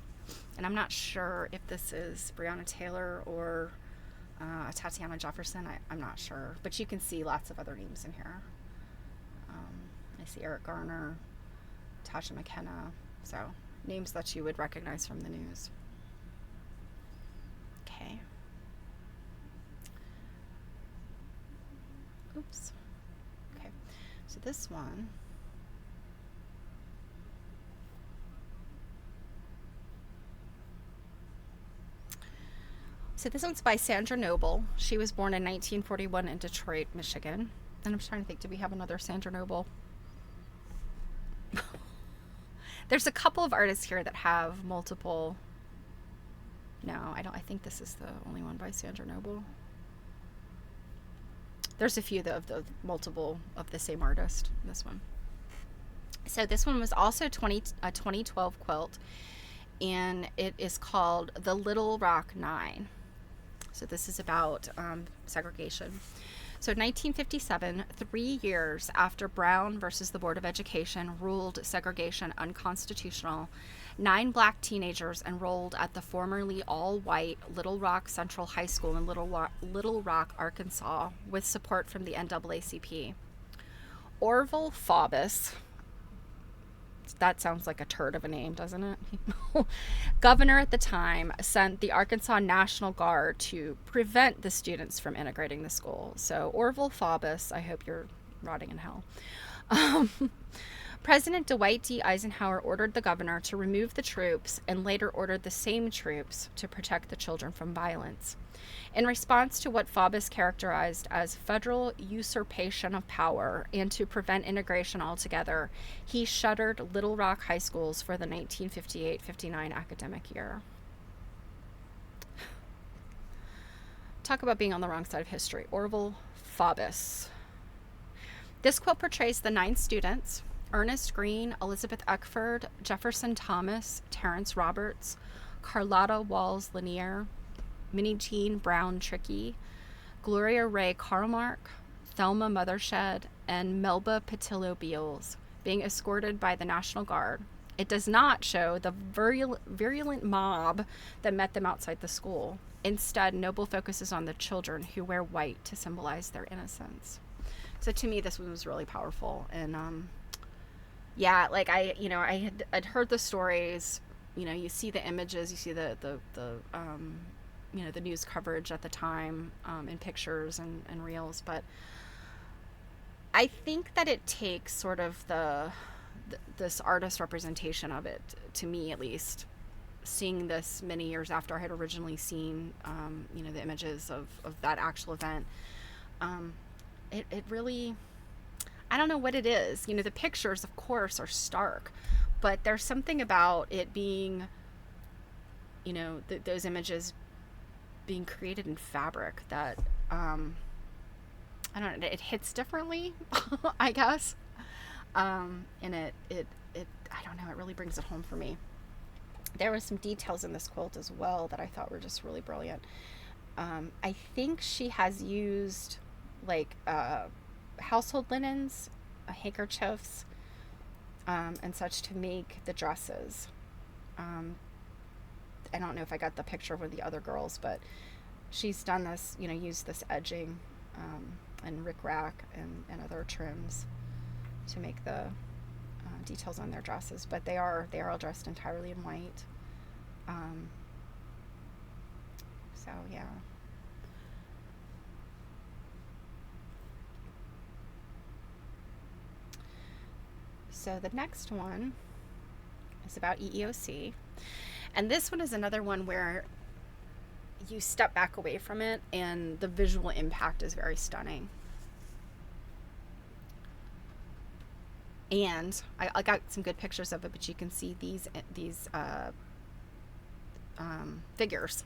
and I'm not sure if this is Breonna Taylor or Tatiana Jefferson. I'm not sure. But you can see lots of other names in here. I see Eric Garner, Tasha McKenna. So, names that you would recognize from the news. Okay. Oops. Okay. So this one. So this one's by Sandra Noble. She was born in 1941 in Detroit, Michigan. And I'm trying to think, do we have another Sandra Noble? There's a couple of artists here that have multiple. No, I don't. I think this is the only one by Sandra Noble. There's a few of the multiple of the same artist. This one. So this one was also a 2012 quilt, and it is called The Little Rock Nine. So this is about segregation. So in 1957, 3 years after Brown versus the Board of Education ruled segregation unconstitutional, 9 black teenagers enrolled at the formerly all-white Little Rock Central High School in Little Rock, Arkansas, with support from the NAACP. Orville Faubus, that sounds like a turd of a name, doesn't it? Governor at the time sent the Arkansas National Guard to prevent the students from integrating the school. So Orville Faubus, I hope you're rotting in hell. President Dwight D. Eisenhower ordered the governor to remove the troops and later ordered the same troops to protect the children from violence. In response to what Faubus characterized as federal usurpation of power and to prevent integration altogether, he shuttered Little Rock high schools for the 1958-59 academic year. Talk about being on the wrong side of history. Orville Faubus. This quilt portrays the 9 students: Ernest Green, Elizabeth Eckford, Jefferson Thomas, Terrence Roberts, Carlotta Walls Lanier, Minnie Jean Brown Trickey, Gloria Ray Carlmark, Thelma Mothershed, and Melba Patillo Beals being escorted by the National Guard. It does not show the virulent mob that met them outside the school. Instead, Noble focuses on the children who wear white to symbolize their innocence. So to me, this one was really powerful. And yeah, like I had heard the stories. You see the images, you see the the news coverage at the time in pictures and reels, but I think that it takes sort of this artist representation of it, to me at least, seeing this many years after I had originally seen the images of that actual event. It really, I don't know what it is. The pictures, of course, are stark, but there's something about it being, those images being created in fabric that, I don't know, it hits differently, I guess. And it, I don't know, it really brings it home for me. There were some details in this quilt as well that I thought were just really brilliant. I think she has used household linens, handkerchiefs, and such to make the dresses. I don't know if I got the picture with the other girls, but she's done this, used this edging and rickrack and other trims to make the details on their dresses. But they are all dressed entirely in white. So yeah. So the next one is about EEOC. And this one is another one where you step back away from it and the visual impact is very stunning. And I got some good pictures of it, but you can see these figures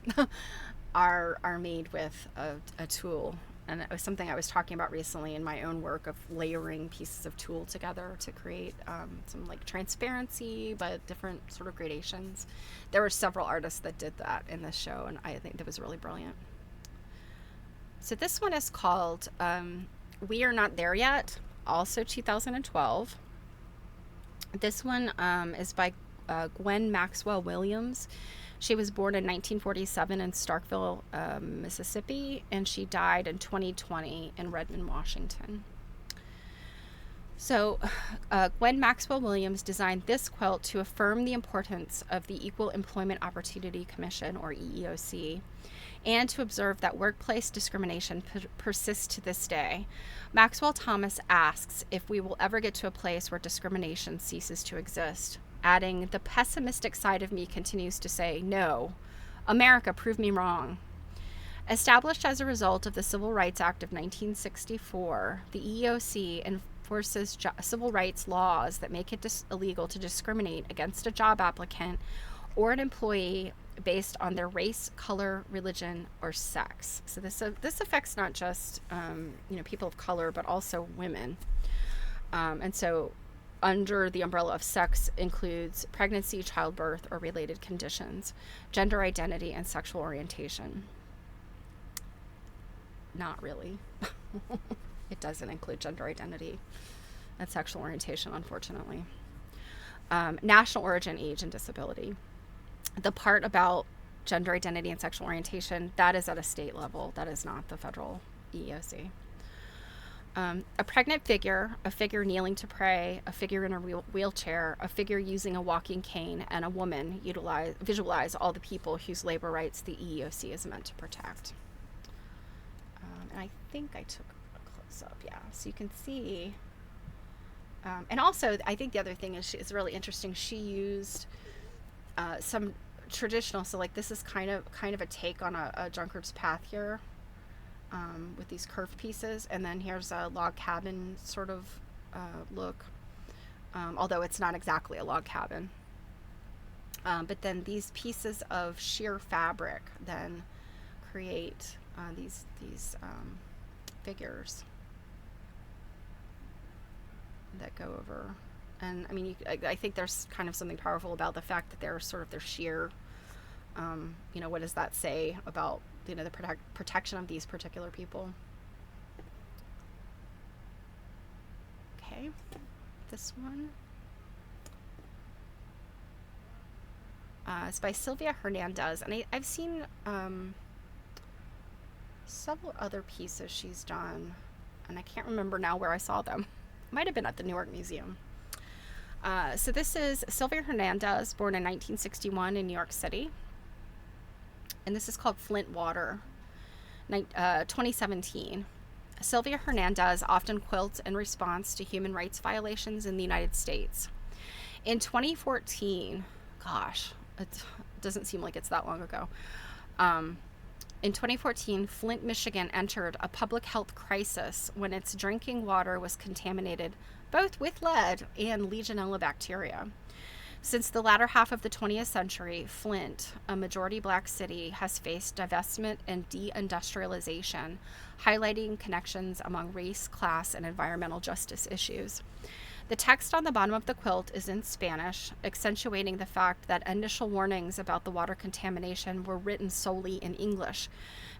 are made with a tool. And it was something I was talking about recently in my own work of layering pieces of tulle together to create some transparency, but different sort of gradations. There were several artists that did that in this show, and I think that was really brilliant. So this one is called We Are Not There Yet, also 2012. This one is by Gwen Maxwell Williams. She was born in 1947 in Starkville, Mississippi, and she died in 2020 in Redmond, Washington. So, Gwen Maxwell Williams designed this quilt to affirm the importance of the Equal Employment Opportunity Commission, or EEOC, and to observe that workplace discrimination persists to this day. Maxwell Thomas asks if we will ever get to a place where discrimination ceases to exist, adding, "The pessimistic side of me continues to say, no. America, prove me wrong." Established as a result of the Civil Rights Act of 1964, the EEOC enforces civil rights laws that make it illegal to discriminate against a job applicant or an employee based on their race, color, religion, or sex. So this affects not just people of color, but also women. And so under the umbrella of sex includes pregnancy, childbirth, or related conditions, gender identity, and sexual orientation. Not really. It doesn't include gender identity and sexual orientation, unfortunately. National origin, age, and disability. The part about gender identity and sexual orientation, that is at a state level. That is not the federal EEOC. A pregnant figure, a figure kneeling to pray, a figure in a wheelchair, a figure using a walking cane, and a woman visualize all the people whose labor rights the EEOC is meant to protect. And I think I took a close-up, yeah. So you can see. And also, I think the other thing is really interesting. She used some traditional, so like this is kind of a take on a drunkard's path here, with these curved pieces, and then here's a log cabin sort of look, although it's not exactly a log cabin. But then these pieces of sheer fabric then create these figures that go over. And I mean, I think there's kind of something powerful about the fact that they're sheer. What does that say about the protection of these particular people? Okay, this one is by Sylvia Hernandez, and I've seen several other pieces she's done, and I can't remember now where I saw them. Might have been at the Newark Museum. So this is Sylvia Hernandez, born in 1961 in New York City. And this is called Flint Water, 2017. Sylvia Hernandez often quilts in response to human rights violations in the United States. In 2014, gosh, it doesn't seem like it's that long ago. In 2014, Flint, Michigan entered a public health crisis when its drinking water was contaminated both with lead and Legionella bacteria. Since the latter half of the 20th century, Flint, a majority black city, has faced divestment and deindustrialization, highlighting connections among race, class, and environmental justice issues. The text on the bottom of the quilt is in Spanish, accentuating the fact that initial warnings about the water contamination were written solely in English,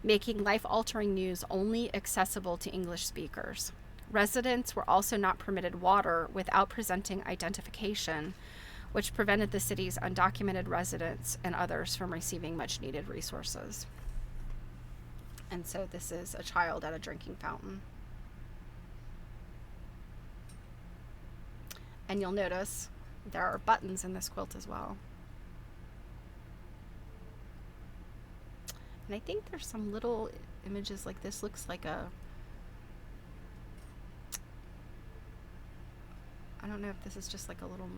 making life-altering news only accessible to English speakers. Residents were also not permitted water without presenting identification, which prevented the city's undocumented residents and others from receiving much-needed resources. And so this is a child at a drinking fountain. And you'll notice there are buttons in this quilt as well. And I think there's some little images like this. Looks like a, I don't know if this is just like a little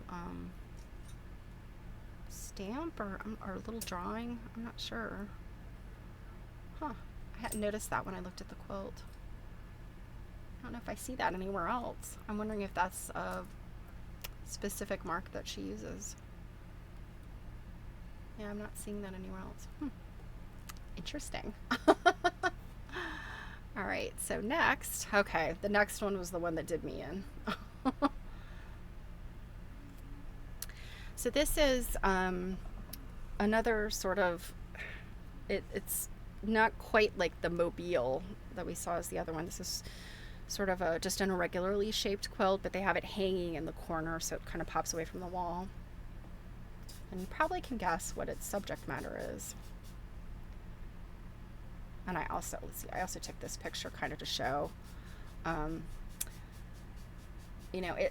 stamp or a little drawing. I'm not sure. Huh. I hadn't noticed that when I looked at the quilt. I don't know if I see that anywhere else. I'm wondering if that's a specific mark that she uses. Yeah, I'm not seeing that anywhere else. Interesting. All right, so next, okay, the next one was the one that did me in. So this is another sort of, it's not quite like the mobile that we saw as the other one. This is sort of just an irregularly shaped quilt, but they have it hanging in the corner so it kind of pops away from the wall. And you probably can guess what its subject matter is. And I also took this picture kind of to show,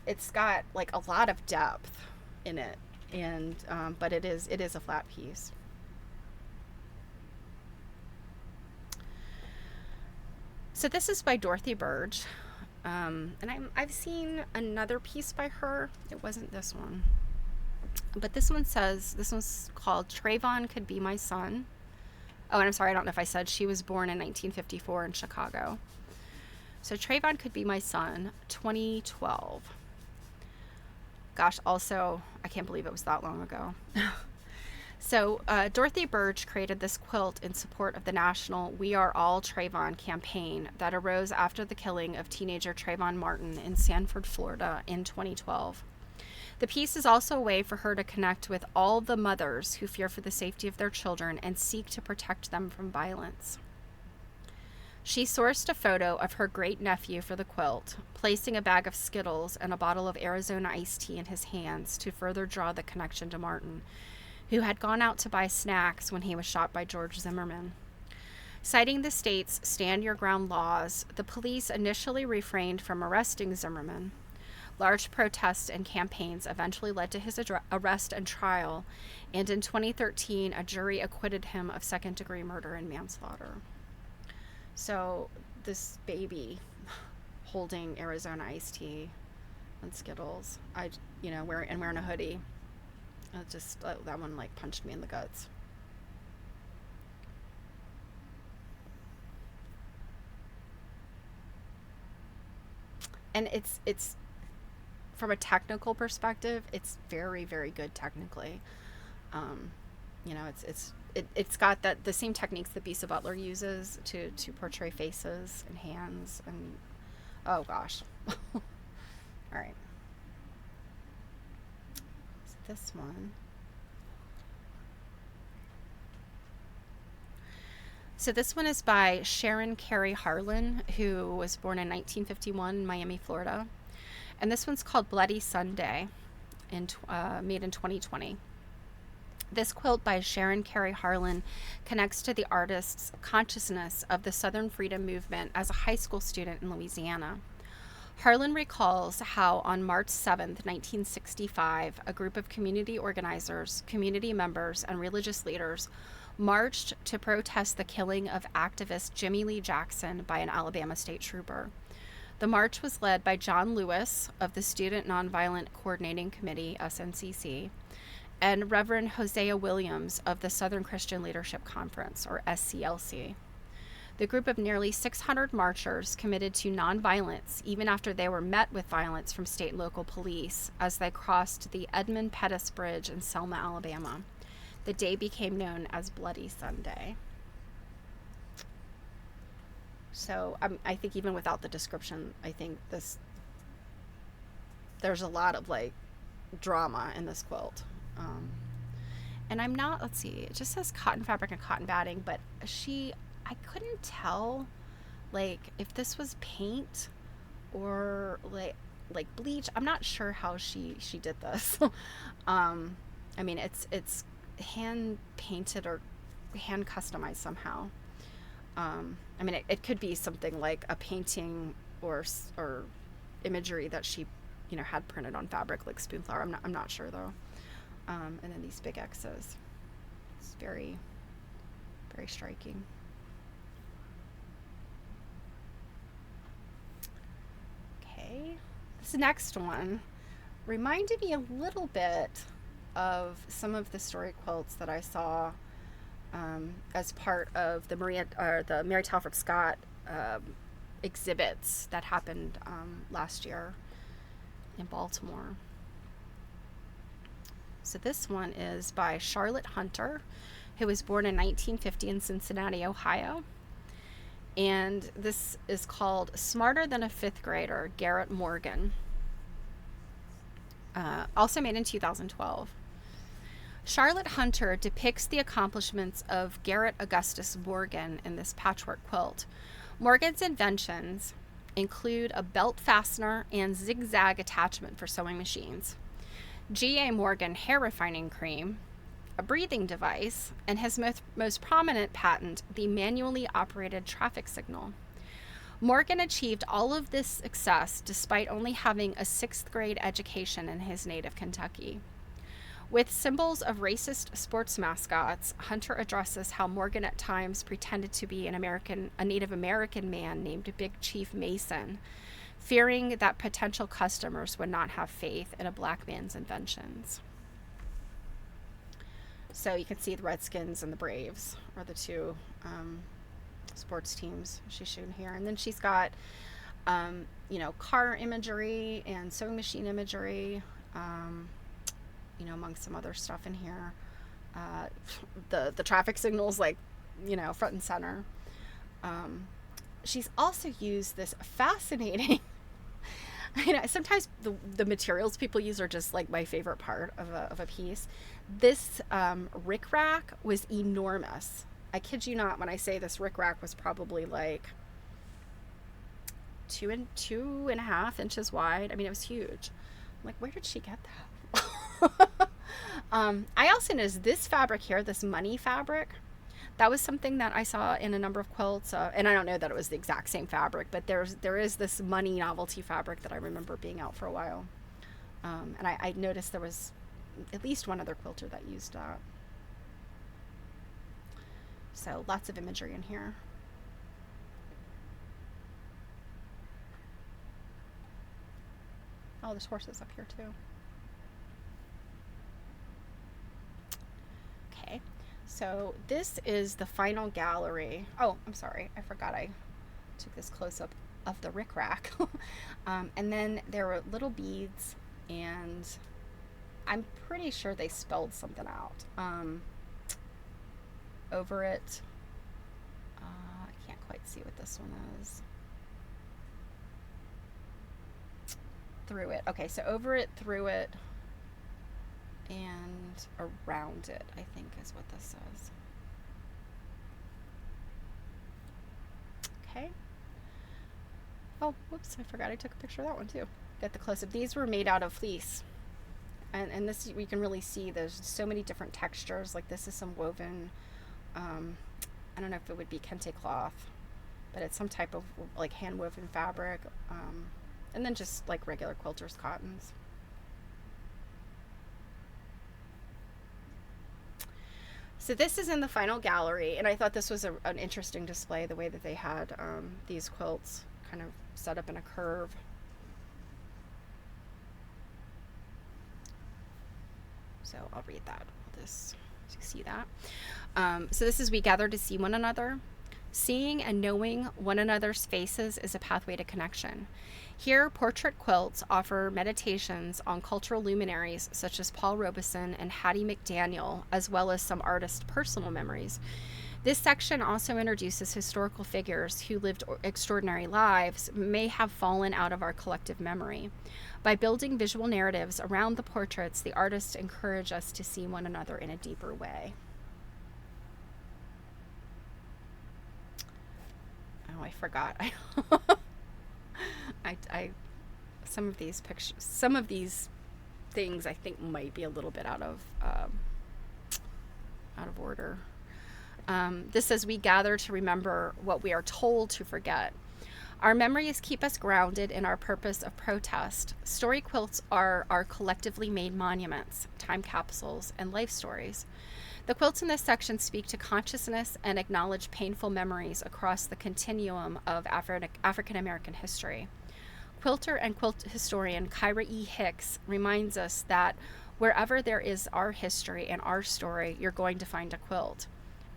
it's got like a lot of depth in it, and but it is a flat piece. So this is by Dorothy Burge, and I've seen another piece by her. It wasn't this one, but this one's called Trayvon Could Be My Son. Oh, and I'm sorry, I don't know if I said she was born in 1954 in Chicago. So Trayvon Could Be My Son, 2012. Gosh, also, I can't believe it was that long ago. So Dorothy Burge created this quilt in support of the national We Are All Trayvon campaign that arose after the killing of teenager Trayvon Martin in Sanford, Florida in 2012. The piece is also a way for her to connect with all the mothers who fear for the safety of their children and seek to protect them from violence. She sourced a photo of her great-nephew for the quilt, placing a bag of Skittles and a bottle of Arizona iced tea in his hands to further draw the connection to Martin, who had gone out to buy snacks when he was shot by George Zimmerman. Citing the state's stand your ground laws, the police initially refrained from arresting Zimmerman. Large protests and campaigns eventually led to his arrest and trial, and in 2013, a jury acquitted him of second-degree murder and manslaughter. So this baby holding Arizona iced tea and Skittles, wearing a hoodie, that one like punched me in the guts. And it's from a technical perspective, it's very, very good technically. It's got the same techniques that Bisa Butler uses to portray faces and hands and oh gosh. All right. So this one. So this one is by Sharon Carey Harlan, who was born in 1951 in Miami, Florida. And this one's called Bloody Sunday, made in 2020. This quilt by Sharon Carey Harlan connects to the artist's consciousness of the Southern Freedom Movement as a high school student in Louisiana. Harlan recalls how on March 7th, 1965, a group of community organizers, community members, and religious leaders marched to protest the killing of activist Jimmy Lee Jackson by an Alabama state trooper. The march was led by John Lewis of the Student Nonviolent Coordinating Committee, SNCC, and Reverend Hosea Williams of the Southern Christian Leadership Conference, or SCLC. The group of nearly 600 marchers committed to nonviolence even after they were met with violence from state and local police as they crossed the Edmund Pettus Bridge in Selma, Alabama. The day became known as Bloody Sunday. So I think even without the description, I think there's a lot of like drama in this quilt. And I'm not, let's see, it just says cotton fabric and cotton batting, but I couldn't tell like if this was paint or like bleach. I'm not sure how she did this. I mean, it's hand painted or hand customized somehow. I mean, it could be something like a painting or imagery that she, had printed on fabric, like spoonflower. I'm not sure though. And then these big X's. It's very, very striking. Okay, this next one reminded me a little bit of some of the story quilts that I saw as part of the Mary Telford Scott exhibits that happened last year in Baltimore. So this one is by Charlotte Hunter, who was born in 1950 in Cincinnati, Ohio. And this is called Smarter Than a Fifth Grader, Garrett Morgan. Also made in 2012. Charlotte Hunter depicts the accomplishments of Garrett Augustus Morgan in this patchwork quilt. Morgan's inventions include a belt fastener and zigzag attachment for sewing machines, G.A. Morgan hair refining cream, a breathing device, and his most prominent patent, the manually operated traffic signal. Morgan achieved all of this success despite only having a 6th grade education in his native Kentucky. With symbols of racist sports mascots, Hunter addresses how Morgan at times pretended to be a Native American man named Big Chief Mason, fearing that potential customers would not have faith in a black man's inventions. So you can see the Redskins and the Braves are the two sports teams she's shown here. And then she's got, car imagery and sewing machine imagery, among some other stuff in here. The traffic signals, front and center. She's also used this fascinating sometimes the materials people use are just like my favorite part of a piece. This rickrack was enormous. I kid you not when I say this rickrack was probably like 2.5 inches wide. I mean, it was huge. I'm like, where did she get that? I also noticed this fabric here, this money fabric. That was something that I saw in a number of quilts, and I don't know that it was the exact same fabric, but there is this money novelty fabric that I remember being out for a while, and I noticed there was at least one other quilter that used that. So lots of imagery in here. Oh, there's horses up here too. Okay. So this is the final gallery. Oh, I'm sorry. I forgot I took this close-up of the rickrack. And then there were little beads, and I'm pretty sure they spelled something out. Over it. I can't quite see what this one is. Through it. Okay, so over it, through it, and around it, I think is what this says. Okay. Oh, whoops, I forgot I took a picture of that one too. Get the close-up. These were made out of fleece. And this, we can really see there's so many different textures. Like this is some woven, I don't know if it would be kente cloth, but it's some type of like hand woven fabric. And then just like regular quilters cottons. So this is in the final gallery, and I thought this was an interesting display, the way that they had these quilts kind of set up in a curve. So I'll read that. So you see that. So this is, we gather to see one another. Seeing and knowing one another's faces is a pathway to connection. Here, portrait quilts offer meditations on cultural luminaries such as Paul Robeson and Hattie McDaniel, as well as some artists' personal memories. This section also introduces historical figures who lived extraordinary lives, may have fallen out of our collective memory. By building visual narratives around the portraits, the artists encourage us to see one another in a deeper way. Oh, I forgot. I some of these pictures, some of these things I think might be a little bit out of order. This says, we gather to remember what we are told to forget. Our memories keep us grounded in our purpose of protest. Story quilts are our collectively made monuments, time capsules, and life stories. The quilts in this section speak to consciousness and acknowledge painful memories across the continuum of African American history. Quilter and quilt historian Kyra E. Hicks reminds us that wherever there is our history and our story, you're going to find a quilt.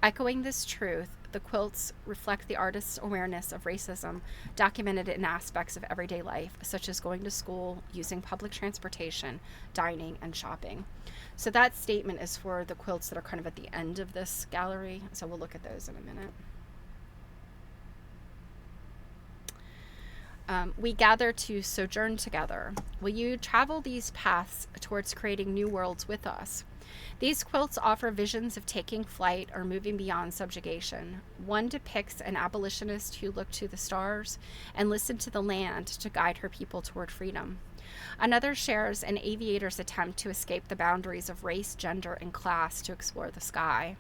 Echoing this truth, the quilts reflect the artist's awareness of racism documented in aspects of everyday life, such as going to school, using public transportation, dining, and shopping. So that statement is for the quilts that are kind of at the end of this gallery. So we'll look at those in a minute. We gather to sojourn together. Will you travel these paths towards creating new worlds with us? These quilts offer visions of taking flight or moving beyond subjugation. One depicts an abolitionist who looked to the stars and listened to the land to guide her people toward freedom. Another shares an aviator's attempt to escape the boundaries of race, gender, and class to explore the sky.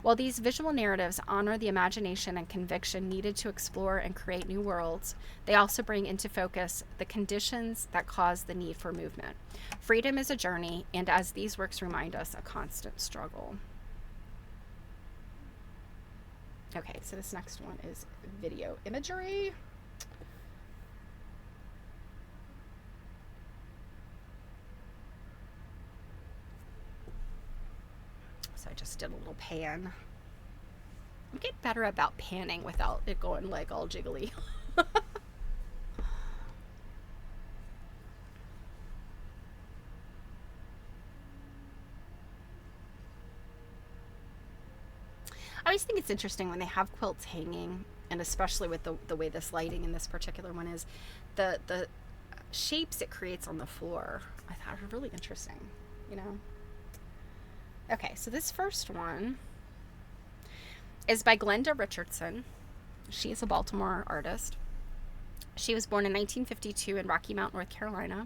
While these visual narratives honor the imagination and conviction needed to explore and create new worlds, they also bring into focus the conditions that cause the need for movement. Freedom is a journey, and as these works remind us, a constant struggle. Okay, so this next one is video imagery. So I just did a little pan. I'm getting better about panning without it going like all jiggly. I always think it's interesting when they have quilts hanging, and especially with the way this lighting in this particular one is, the shapes it creates on the floor. I thought were really interesting, you know. Okay, so this first one is by Glenda Richardson. She is a Baltimore artist. She was born in 1952 in Rocky Mount, North Carolina.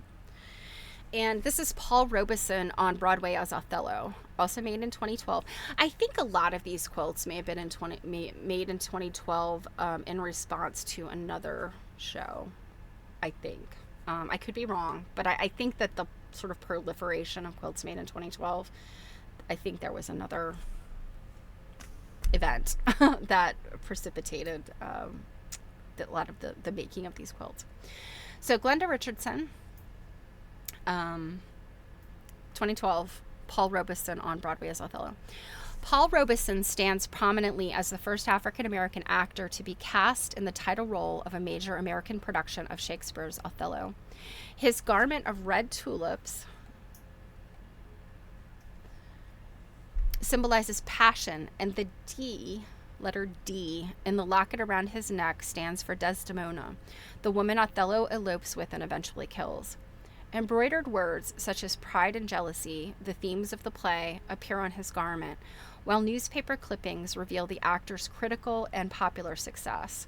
And this is Paul Robeson on Broadway as Othello, also made in 2012. I think a lot of these quilts may have been made in 2012 in response to another show, I think. I could be wrong, but I think that the sort of proliferation of quilts made in 2012, I think there was another event that precipitated a lot of the making of these quilts. So Glenda Richardson, 2012, Paul Robeson on Broadway as Othello. Paul Robeson stands prominently as the first African-American actor to be cast in the title role of a major American production of Shakespeare's Othello. His garment of red tulips symbolizes passion, and the D, letter D, in the locket around his neck stands for Desdemona, the woman Othello elopes with and eventually kills. Embroidered words such as pride and jealousy, the themes of the play, appear on his garment, while newspaper clippings reveal the actor's critical and popular success.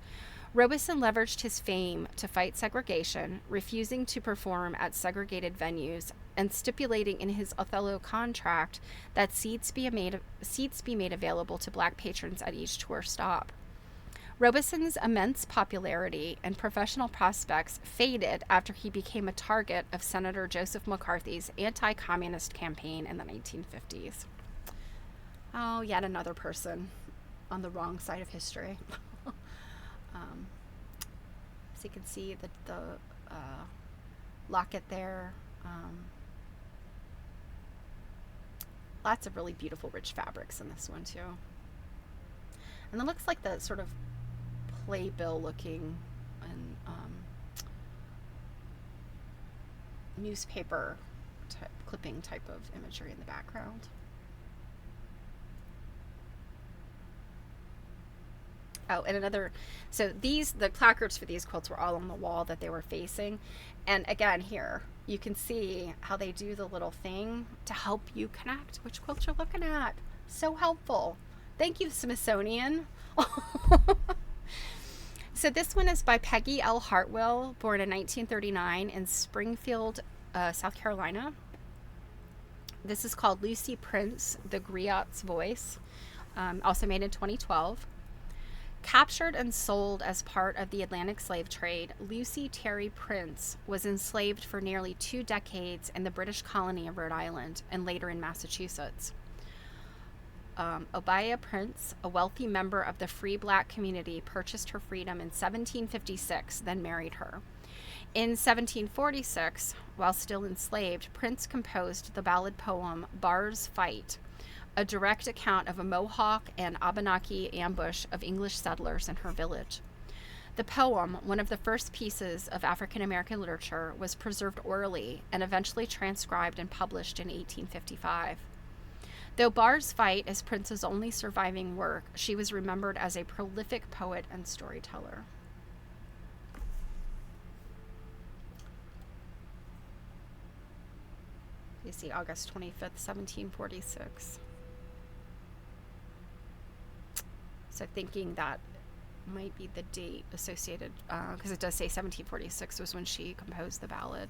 Robeson leveraged his fame to fight segregation, refusing to perform at segregated venues and stipulating in his Othello contract that seats be made available to Black patrons at each tour stop. Robeson's immense popularity and professional prospects faded after he became a target of Senator Joseph McCarthy's anti-communist campaign in the 1950s. Oh, yet another person on the wrong side of history. So you can see the locket there. Lots of really beautiful, rich fabrics in this one, too. And it looks like the sort of playbill looking and newspaper clipping type of imagery in the background. Oh, and so the placards for these quilts were all on the wall that they were facing. And again, here, you can see how they do the little thing to help you connect which quilt you're looking at. So helpful. Thank you, Smithsonian. So this one is by Peggy L. Hartwell, born in 1939 in Springfield, South Carolina. This is called Lucy Prince, the Griot's Voice, also made in 2012. Captured and sold as part of the Atlantic slave trade, Lucy Terry Prince was enslaved for nearly 2 decades in the British colony of Rhode Island and later in Massachusetts. Obia Prince, a wealthy member of the free Black community, purchased her freedom in 1756, then married her. In 1746, while still enslaved, Prince composed the ballad poem Bar's Fight, a direct account of a Mohawk and Abenaki ambush of English settlers in her village. The poem, one of the first pieces of African American literature, was preserved orally and eventually transcribed and published in 1855. Though Bar's Fight is Prince's only surviving work, she was remembered as a prolific poet and storyteller. You see August 25th, 1746. So thinking that might be the date associated, because it does say 1746 was when she composed the ballad.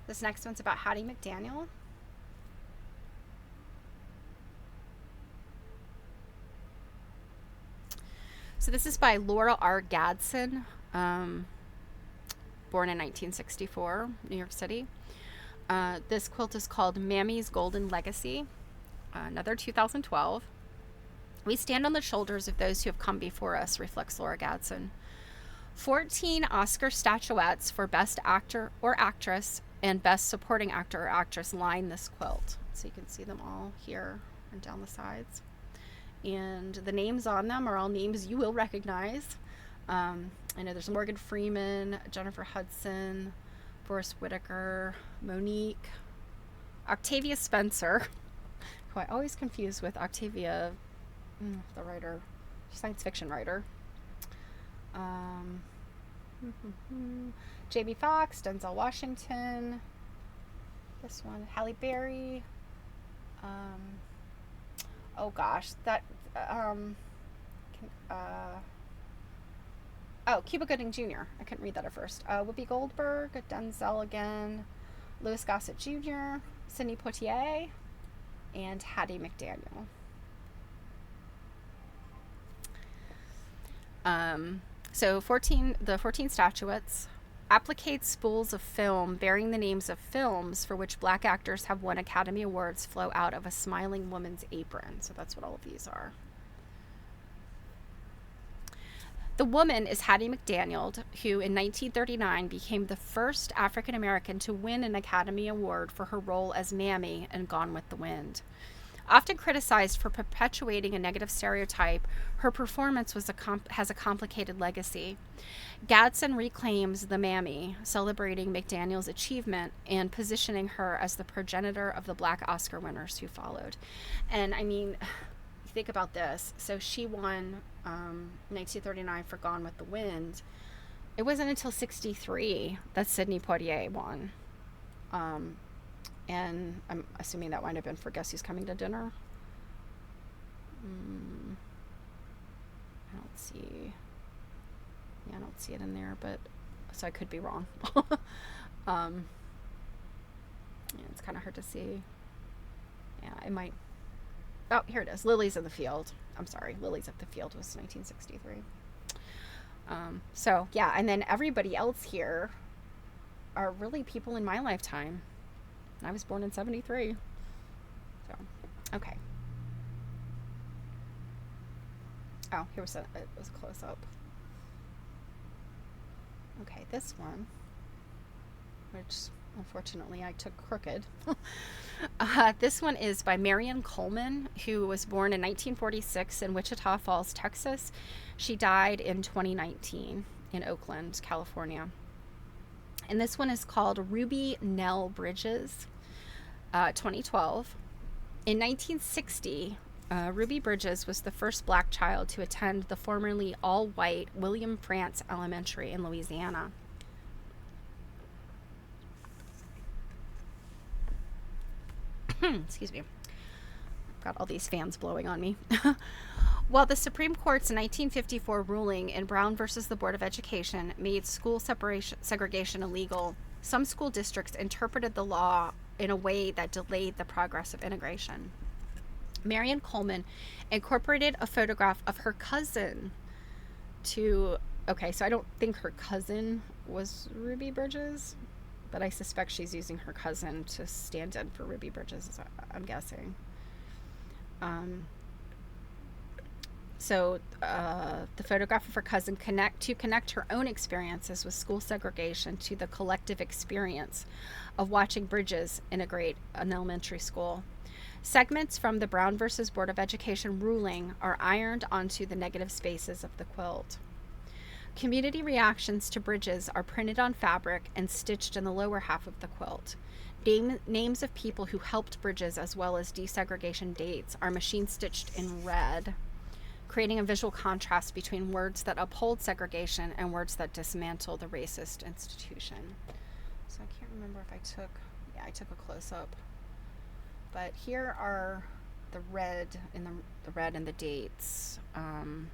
This next one's about Hattie McDaniel. So this is by Laura R. Gadsden, born in 1964, New York City. This quilt is called Mammy's Golden Legacy, another 2012. We stand on the shoulders of those who have come before us, reflects Laura Gadsden. 14 Oscar statuettes for Best Actor or Actress and Best Supporting Actor or Actress line this quilt. So you can see them all here and down the sides. And the names on them are all names you will recognize. I know there's Morgan Freeman, Jennifer Hudson, Forrest Whitaker, Monique, Octavia Spencer, who I always confuse with Octavia, the writer, science fiction writer. Jamie Foxx, Denzel Washington, this one, Halle Berry. Oh gosh, that Cuba Gooding Jr. I couldn't read that at first. Whoopi Goldberg, Denzel again, Louis Gossett Jr., Sidney Poitier, and Hattie McDaniel. So the 14 statuettes applicate spools of film bearing the names of films for which black actors have won Academy Awards flow out of a smiling woman's apron. So that's what all of these are. The woman is Hattie McDaniel, who in 1939 became the first African American to win an Academy Award for her role as Mammy in Gone with the Wind. Often criticized for perpetuating a negative stereotype, her performance has a complicated legacy. Gadsden reclaims the Mammy, celebrating McDaniel's achievement and positioning her as the progenitor of the black Oscar winners who followed. And I mean, think about this. So she won 1939 for Gone with the Wind. It wasn't until 1963 that Sidney Poitier won. And I'm assuming that might have been for Guess Who's Coming to Dinner. I don't see. Yeah, I don't see it in there, but so I could be wrong. Yeah, it's kind of hard to see. Yeah, it might. Oh, here it is. Lilies in the Field. I'm sorry, Lilies of the Field was 1963. So yeah, and then everybody else here are really people in my lifetime. I was born in 1973. So, okay. Oh, here was it was close up. Okay, this one, which unfortunately I took crooked. This one is by Marion Coleman, who was born in 1946 in Wichita Falls, Texas. She died in 2019 in Oakland, California. And this one is called Ruby Nell Bridges, 2012. In 1960, Ruby Bridges was the first black child to attend the formerly all-white William Frantz Elementary in Louisiana. Excuse me. I've got all these fans blowing on me. While the Supreme Court's 1954 ruling in Brown versus the Board of Education made school segregation illegal, some school districts interpreted the law in a way that delayed the progress of integration. Marion Coleman incorporated a photograph of her cousin to... Okay, so I don't think her cousin was Ruby Bridges, but I suspect she's using her cousin to stand in for Ruby Bridges, I'm guessing. So the photograph of her cousin connect her own experiences with school segregation to the collective experience of watching Bridges integrate an elementary school. Segments from the Brown versus Board of Education ruling are ironed onto the negative spaces of the quilt. Community reactions to Bridges are printed on fabric and stitched in the lower half of the quilt. Names of people who helped Bridges as well as desegregation dates are machine stitched in red, creating a visual contrast between words that uphold segregation and words that dismantle the racist institution. So I can't remember if I took a close-up. But here are the red and the dates. And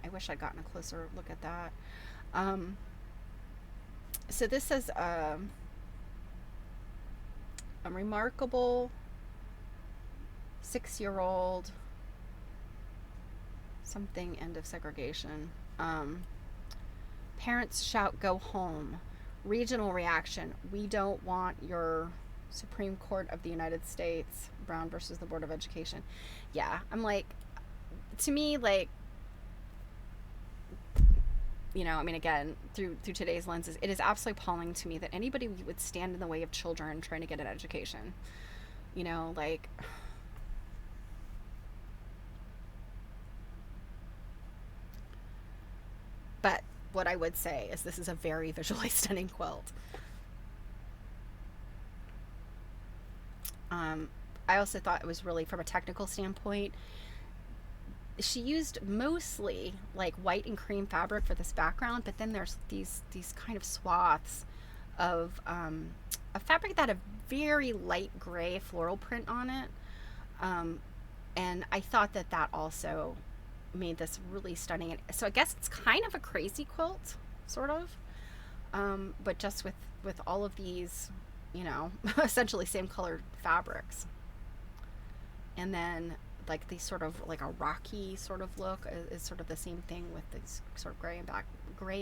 I wish I'd gotten a closer look at that. So this says a remarkable 6-year-old something end of segregation. Parents shout, "Go home." Regional reaction: "We don't want your Supreme Court of the United States, Brown versus the Board of Education." Yeah, I'm like, to me, like, you know, I mean, again, through today's lenses, it is absolutely appalling to me that anybody would stand in the way of children trying to get an education. You know, like, but what I would say is this is a very visually stunning quilt. I also thought it was really, from a technical standpoint, she used mostly like white and cream fabric for this background, but then there's these kind of swaths of a fabric that had a very light gray floral print on it, and I thought that that also made this really stunning. So I guess it's kind of a crazy quilt, sort of, but just with all of these, you know, essentially same colored fabrics, and then like these sort of like a rocky sort of look is sort of the same thing with these sort of gray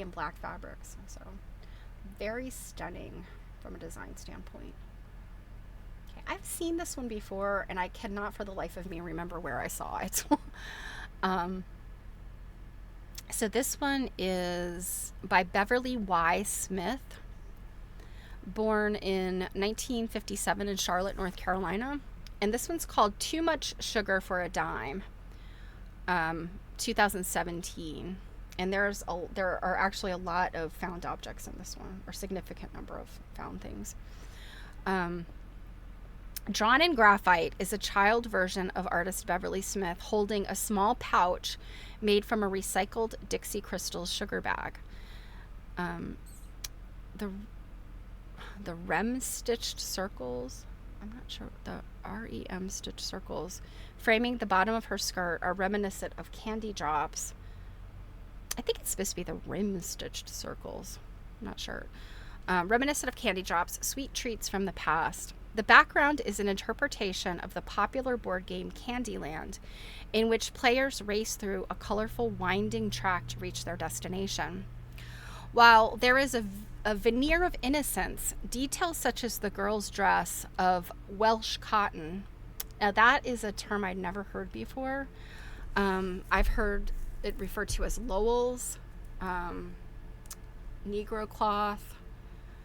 and black fabrics. So very stunning from a design standpoint. Okay, I've seen this one before, and I cannot for the life of me remember where I saw it. So this one is by Beverly Y. Smith, born in 1957 in Charlotte, North Carolina. And this one's called Too Much Sugar for a Dime, 2017. And there are actually a lot of found objects in this one, or significant number of found things. Drawn in graphite is a child version of artist Beverly Smith holding a small pouch made from a recycled Dixie Crystals sugar bag. The REM stitched circles, I'm not sure, the REM stitched circles framing the bottom of her skirt are reminiscent of candy drops. I think it's supposed to be the rim stitched circles. I'm not sure. Reminiscent of candy drops, sweet treats from the past. The background is an interpretation of the popular board game Candyland, in which players race through a colorful winding track to reach their destination. While there is a veneer of innocence, details such as the girl's dress of Welsh cotton. Now that is a term I'd never heard before. I've heard it referred to as Lowell's, Negro cloth.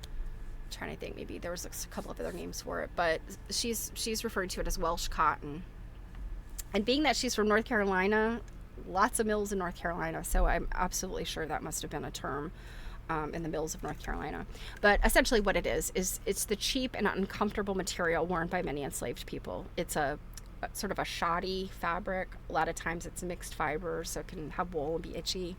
I'm trying to think, maybe there was a couple of other names for it, but she's referring to it as Welsh cotton. And being that she's from North Carolina, lots of mills in North Carolina, so I'm absolutely sure that must have been a term in the mills of North Carolina. But essentially what it is it's the cheap and uncomfortable material worn by many enslaved people. It's a sort of a shoddy fabric. A lot of times it's mixed fibers, so it can have wool and be itchy.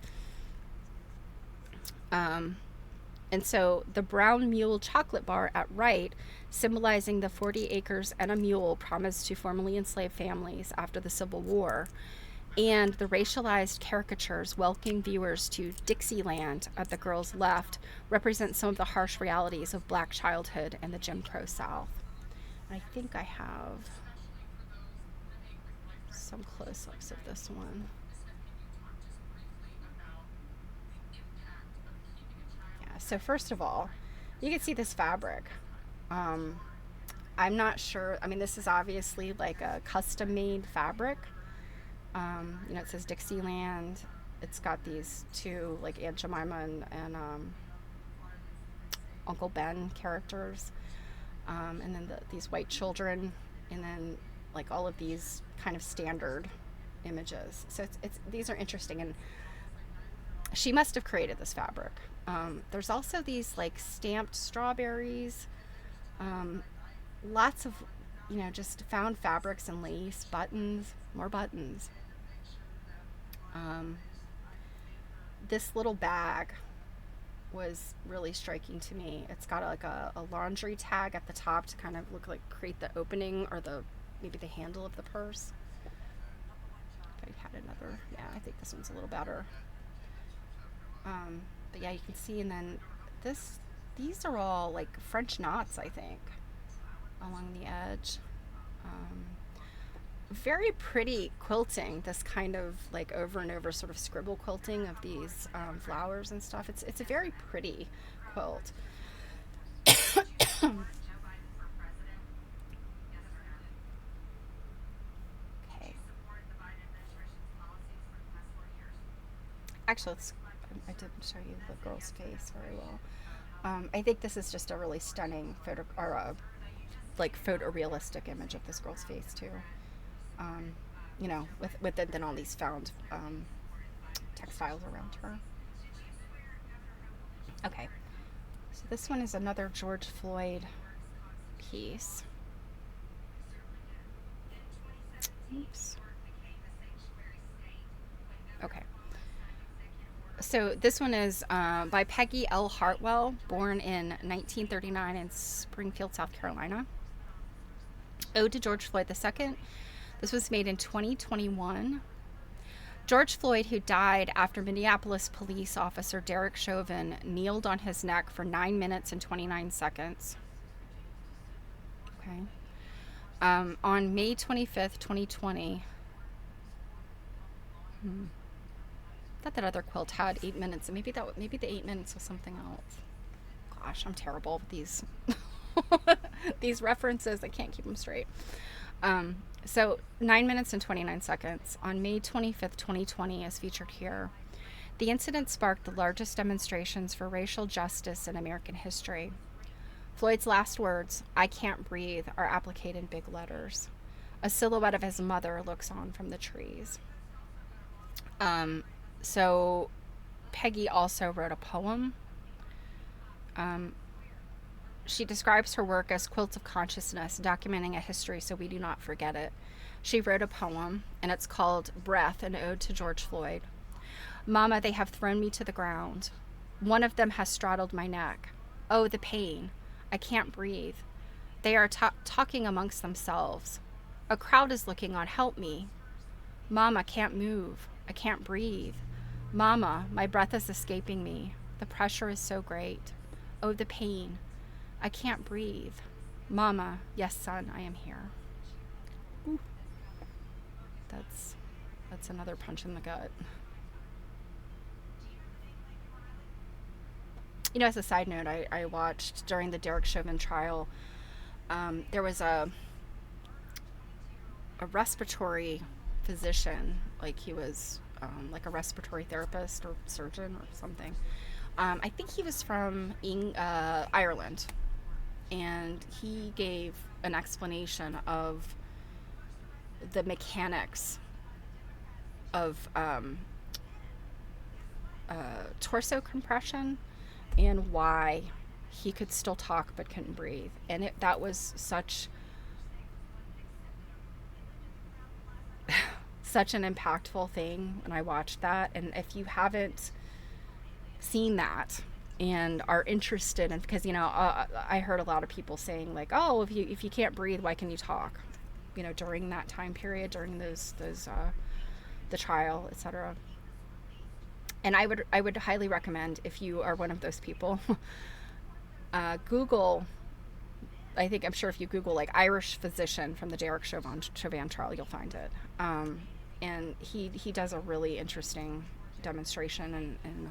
And so the brown mule chocolate bar at right, symbolizing the 40 acres and a mule promised to formerly enslaved families after the Civil War, and the racialized caricatures welcoming viewers to Dixieland at the girl's left represent some of the harsh realities of black childhood and the Jim Crow South. I think I have some close-ups of this one. Yeah, so first of all, you can see this fabric. I'm not sure, I mean, this is obviously like a custom-made fabric. You know, it says Dixieland. It's got these two, like Aunt Jemima and Uncle Ben characters, and then these white children, and then like all of these kind of standard images. So it's these are interesting, and she must have created this fabric. There's also these like stamped strawberries, lots of, you know, just found fabrics and lace, buttons, more buttons. This little bag was really striking to me. It's got like a laundry tag at the top to kind of look like create the opening or maybe the handle of the purse. If I had another, yeah, I think this one's a little better. But yeah, you can see, and then these are all like French knots, I think. along the edge. Um, Very pretty quilting, this kind of like over and over sort of scribble quilting of these flowers and stuff. It's a very pretty quilt. Okay. Actually, I didn't show you the girl's face very well. I think this is just a really stunning photo, or a like photorealistic image of this girl's face too. Um, with then all these found textiles around her. Okay, so this one is another George Floyd piece. Oops. Okay. So this one is by Peggy L. Hartwell, born in 1939 in Springfield, South Carolina. Ode to George Floyd II. This was made in 2021. George Floyd, who died after Minneapolis police officer Derek Chauvin kneeled on his neck for 9 minutes and 29 seconds. Okay. On May 25th, 2020. Thought that other quilt had 8 minutes, and maybe the 8 minutes was something else. Gosh, I'm terrible with these these references. I can't keep them straight. So 9 minutes and 29 seconds on May 25th, 2020 is featured here. The incident sparked the largest demonstrations for racial justice in American history. Floyd's last words, "I can't breathe," are appliqued in big letters. A silhouette of his mother looks on from the trees. So Peggy also wrote a poem. She describes her work as quilts of consciousness, documenting a history so we do not forget it. She wrote a poem, and it's called Breath, an ode to George Floyd. Mama, they have thrown me to the ground. One of them has straddled my neck. Oh, the pain. I can't breathe. They are talking amongst themselves. A crowd is looking on. Help me. Mama, can't move. I can't breathe. Mama, my breath is escaping me. The pressure is so great. Oh, the pain. I can't breathe. Mama, yes, son, I am here. Ooh. That's another punch in the gut. As a side note, I watched during the Derek Chauvin trial, there was a respiratory physician, like he was like a respiratory therapist or surgeon or something. I think he was from Ireland, and he gave an explanation of the mechanics of torso compression and why he could still talk but couldn't breathe. And that was such an impactful thing when I watched that. And if you haven't seen that and are interested in, because I heard a lot of people saying like, oh, if you can't breathe, why can you talk, during that time period, during those the trial, etc. And I would highly recommend, if you are one of those people, Google. I'm sure if you Google like Irish physician from the Derek Chauvin trial, you'll find it. And he does a really interesting demonstration, and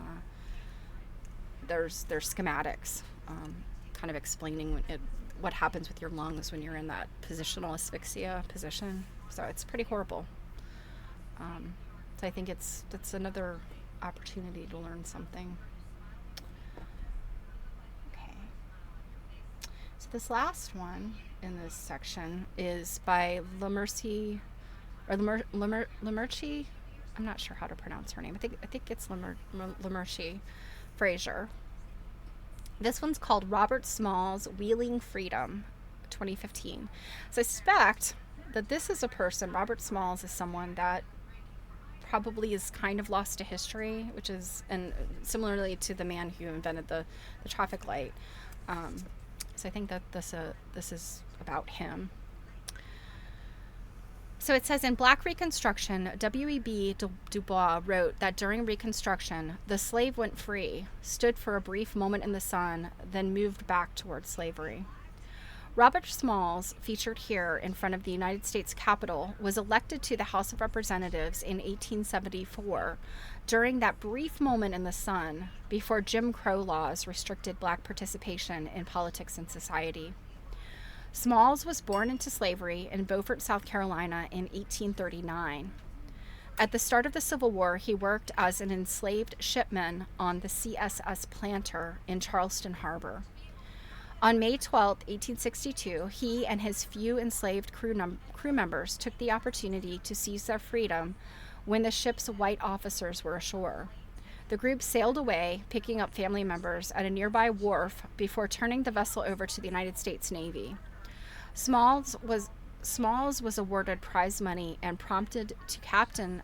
there's schematics kind of explaining what happens with your lungs when you're in that positional asphyxia position. So it's pretty horrible. So I think that's another opportunity to learn something. Okay. So this last one in this section is by Lemercy, or Lemercy. I'm not sure how to pronounce her name. I think it's Lemercy Fraser. This one's called Robert Small's Wheeling Freedom, 2015. So I suspect that this is a person, Robert Smalls is someone that probably is kind of lost to history, which is, and similarly to the man who invented the traffic light. So I think that this is about him. So it says, in Black Reconstruction, W.E.B. Du Bois wrote that during Reconstruction, the slave went free, stood for a brief moment in the sun, then moved back toward slavery. Robert Smalls, featured here in front of the United States Capitol, was elected to the House of Representatives in 1874 during that brief moment in the sun before Jim Crow laws restricted black participation in politics and society. Smalls was born into slavery in Beaufort, South Carolina in 1839. At the start of the Civil War, he worked as an enslaved shipman on the CSS Planter in Charleston Harbor. On May 12, 1862, he and his few enslaved crew members took the opportunity to seize their freedom when the ship's white officers were ashore. The group sailed away, picking up family members at a nearby wharf before turning the vessel over to the United States Navy. Smalls was awarded prize money and promoted to captain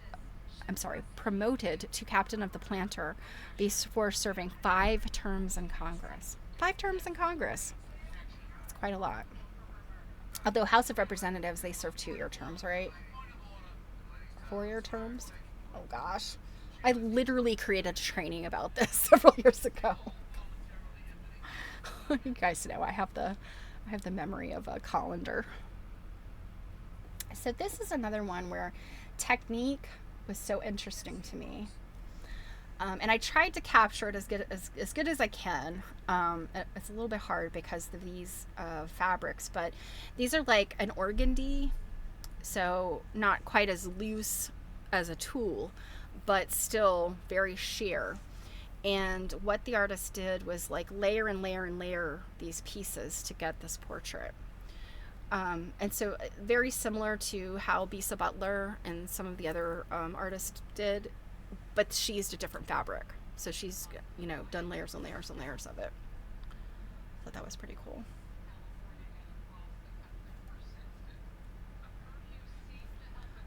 of the Planter before serving 5 terms in Congress. 5 terms in Congress. It's quite a lot. Although House of Representatives, they serve 2-year terms, right? 4-year terms? Oh gosh. I literally created training about this several years ago. You guys know I have the memory of a colander. So this is another one where technique was so interesting to me. And I tried to capture it as good as I can. It's a little bit hard because of these fabrics, but these are like an organdy, so not quite as loose as a tulle, but still very sheer. And what the artist did was like layer and layer and layer these pieces to get this portrait. And so very similar to how Bisa Butler and some of the other artists did, but she used a different fabric. So she's, done layers and layers and layers of it. I thought that was pretty cool.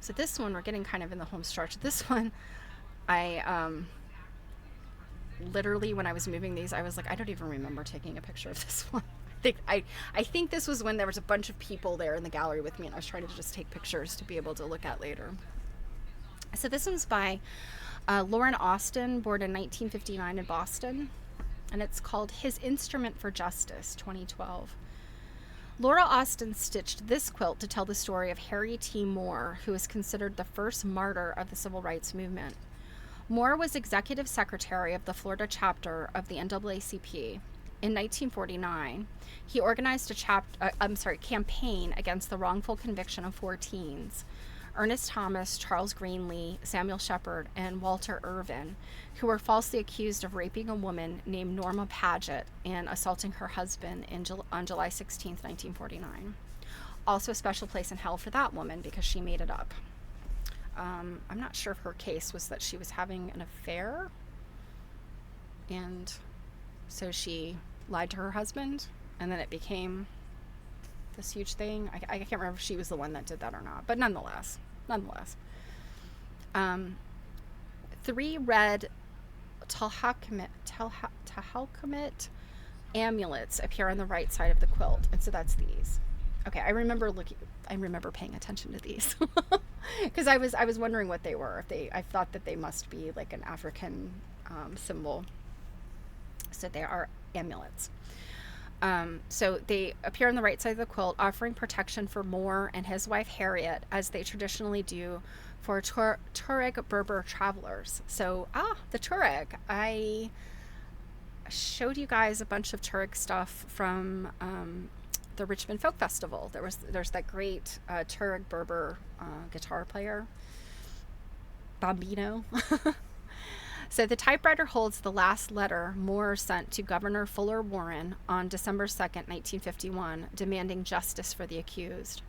So this one, we're getting kind of in the home stretch. This one, I literally, when I was moving these, I was like, I don't even remember taking a picture of this one. I think this was when there was a bunch of people there in the gallery with me, and I was trying to just take pictures to be able to look at later. So this one's by Lauren Austin, born in 1959 in Boston, and it's called His Instrument for Justice, 2012. Laura Austin stitched this quilt to tell the story of Harry T. Moore, who is considered the first martyr of the civil rights movement. Moore was executive secretary of the Florida chapter of the NAACP. In 1949, he organized a campaign against the wrongful conviction of 4 teens, Ernest Thomas, Charles Greenlee, Samuel Shepard, and Walter Irvin, who were falsely accused of raping a woman named Norma Paget and assaulting her husband on July 16, 1949. Also a special place in hell for that woman because she made it up. I'm not sure if her case was that she was having an affair, and so she lied to her husband, and then it became this huge thing. I can't remember if she was the one that did that or not, but nonetheless. 3 red Talhakumit amulets appear on the right side of the quilt, and so that's these. Okay, I remember paying attention to these because I was wondering what they were. I thought that they must be like an African symbol. So they are amulets. So they appear on the right side of the quilt, offering protection for Moore and his wife Harriet, as they traditionally do for Tuareg Berber travelers. So, the Tuareg. I showed you guys a bunch of Tuareg stuff from the Richmond Folk Festival. There's that great Tuareg Berber guitar player, Bambino. So the typewriter holds the last letter Moore sent to Governor Fuller Warren on December 2nd, 1951, demanding justice for the accused.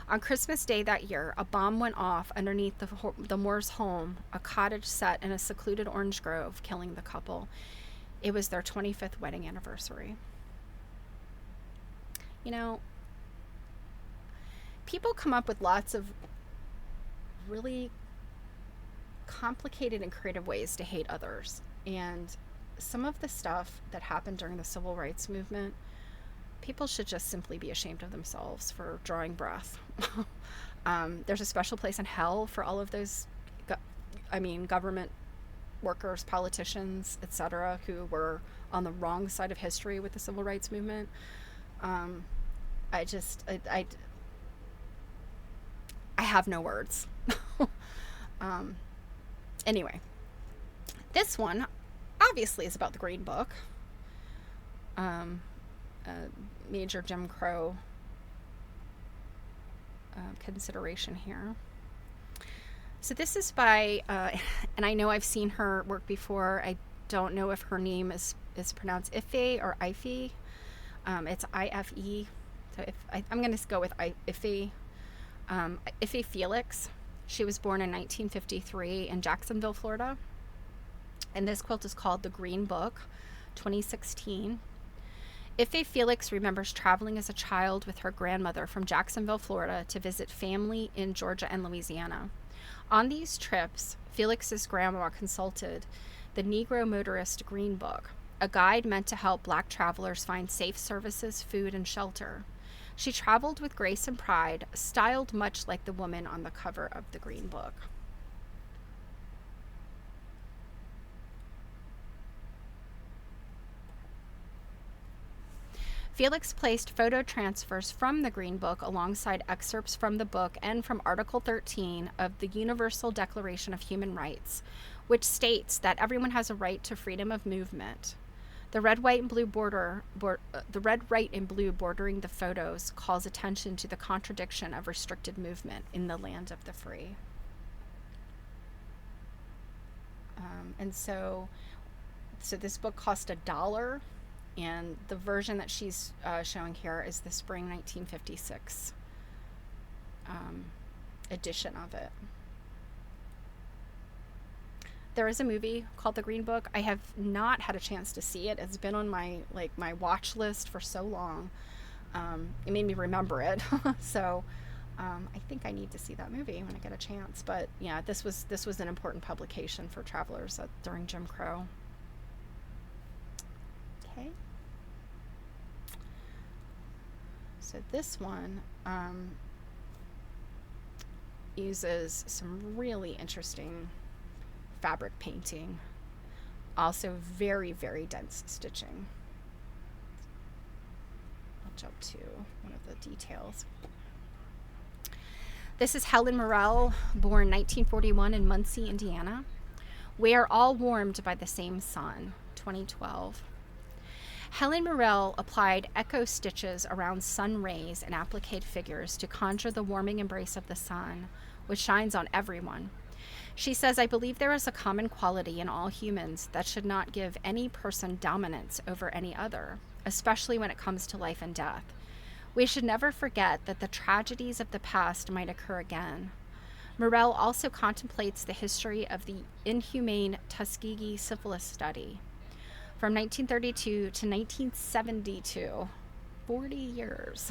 On Christmas Day that year, a bomb went off underneath the Moore's home, a cottage set in a secluded orange grove, killing the couple. It was their 25th wedding anniversary. People come up with lots of really complicated and creative ways to hate others, and some of the stuff that happened during the civil rights movement, people should just simply be ashamed of themselves for drawing breath. There's a special place in hell for all of those government workers, politicians, etc., who were on the wrong side of history with the civil rights movement. I just, I have no words. um, anyway, this one obviously is about the Green Book. Major Jim Crow consideration here. So this is by, and I know I've seen her work before. I don't know if her name is pronounced Ife or Ife. It's I-F-E. So I'm going to go with Ife. Ife Felix. She was born in 1953 in Jacksonville, Florida. And this quilt is called The Green Book, 2016. Ife Felix remembers traveling as a child with her grandmother from Jacksonville, Florida, to visit family in Georgia and Louisiana. On these trips, Felix's grandma consulted the Negro Motorist Green Book, a guide meant to help Black travelers find safe services, food, and shelter. She traveled with grace and pride, styled much like the woman on the cover of the Green Book. Felix placed photo transfers from the Green Book alongside excerpts from the book and from Article 13 of the Universal Declaration of Human Rights, which states that everyone has a right to freedom of movement. The red, white, and blue bordering the photos calls attention to the contradiction of restricted movement in the land of the free. And so this book cost $1. And the version that she's showing here is the spring 1956 edition of it. There is a movie called The Green Book. I have not had a chance to see it. It's been on my watch list for so long. It made me remember it. So I think I need to see that movie when I get a chance. But yeah, this was an important publication for travelers during Jim Crow. Okay. So this one uses some really interesting fabric painting. Also very, very dense stitching. I'll jump to one of the details. This is Helen Morell, born 1941 in Muncie, Indiana. We are all warmed by the same sun, 2012. Helen Morell applied echo stitches around sun rays and applique figures to conjure the warming embrace of the sun, which shines on everyone. She says, I believe there is a common quality in all humans that should not give any person dominance over any other, especially when it comes to life and death. We should never forget that the tragedies of the past might occur again. Morell also contemplates the history of the inhumane Tuskegee syphilis study. From 1932 to 1972, 40 years,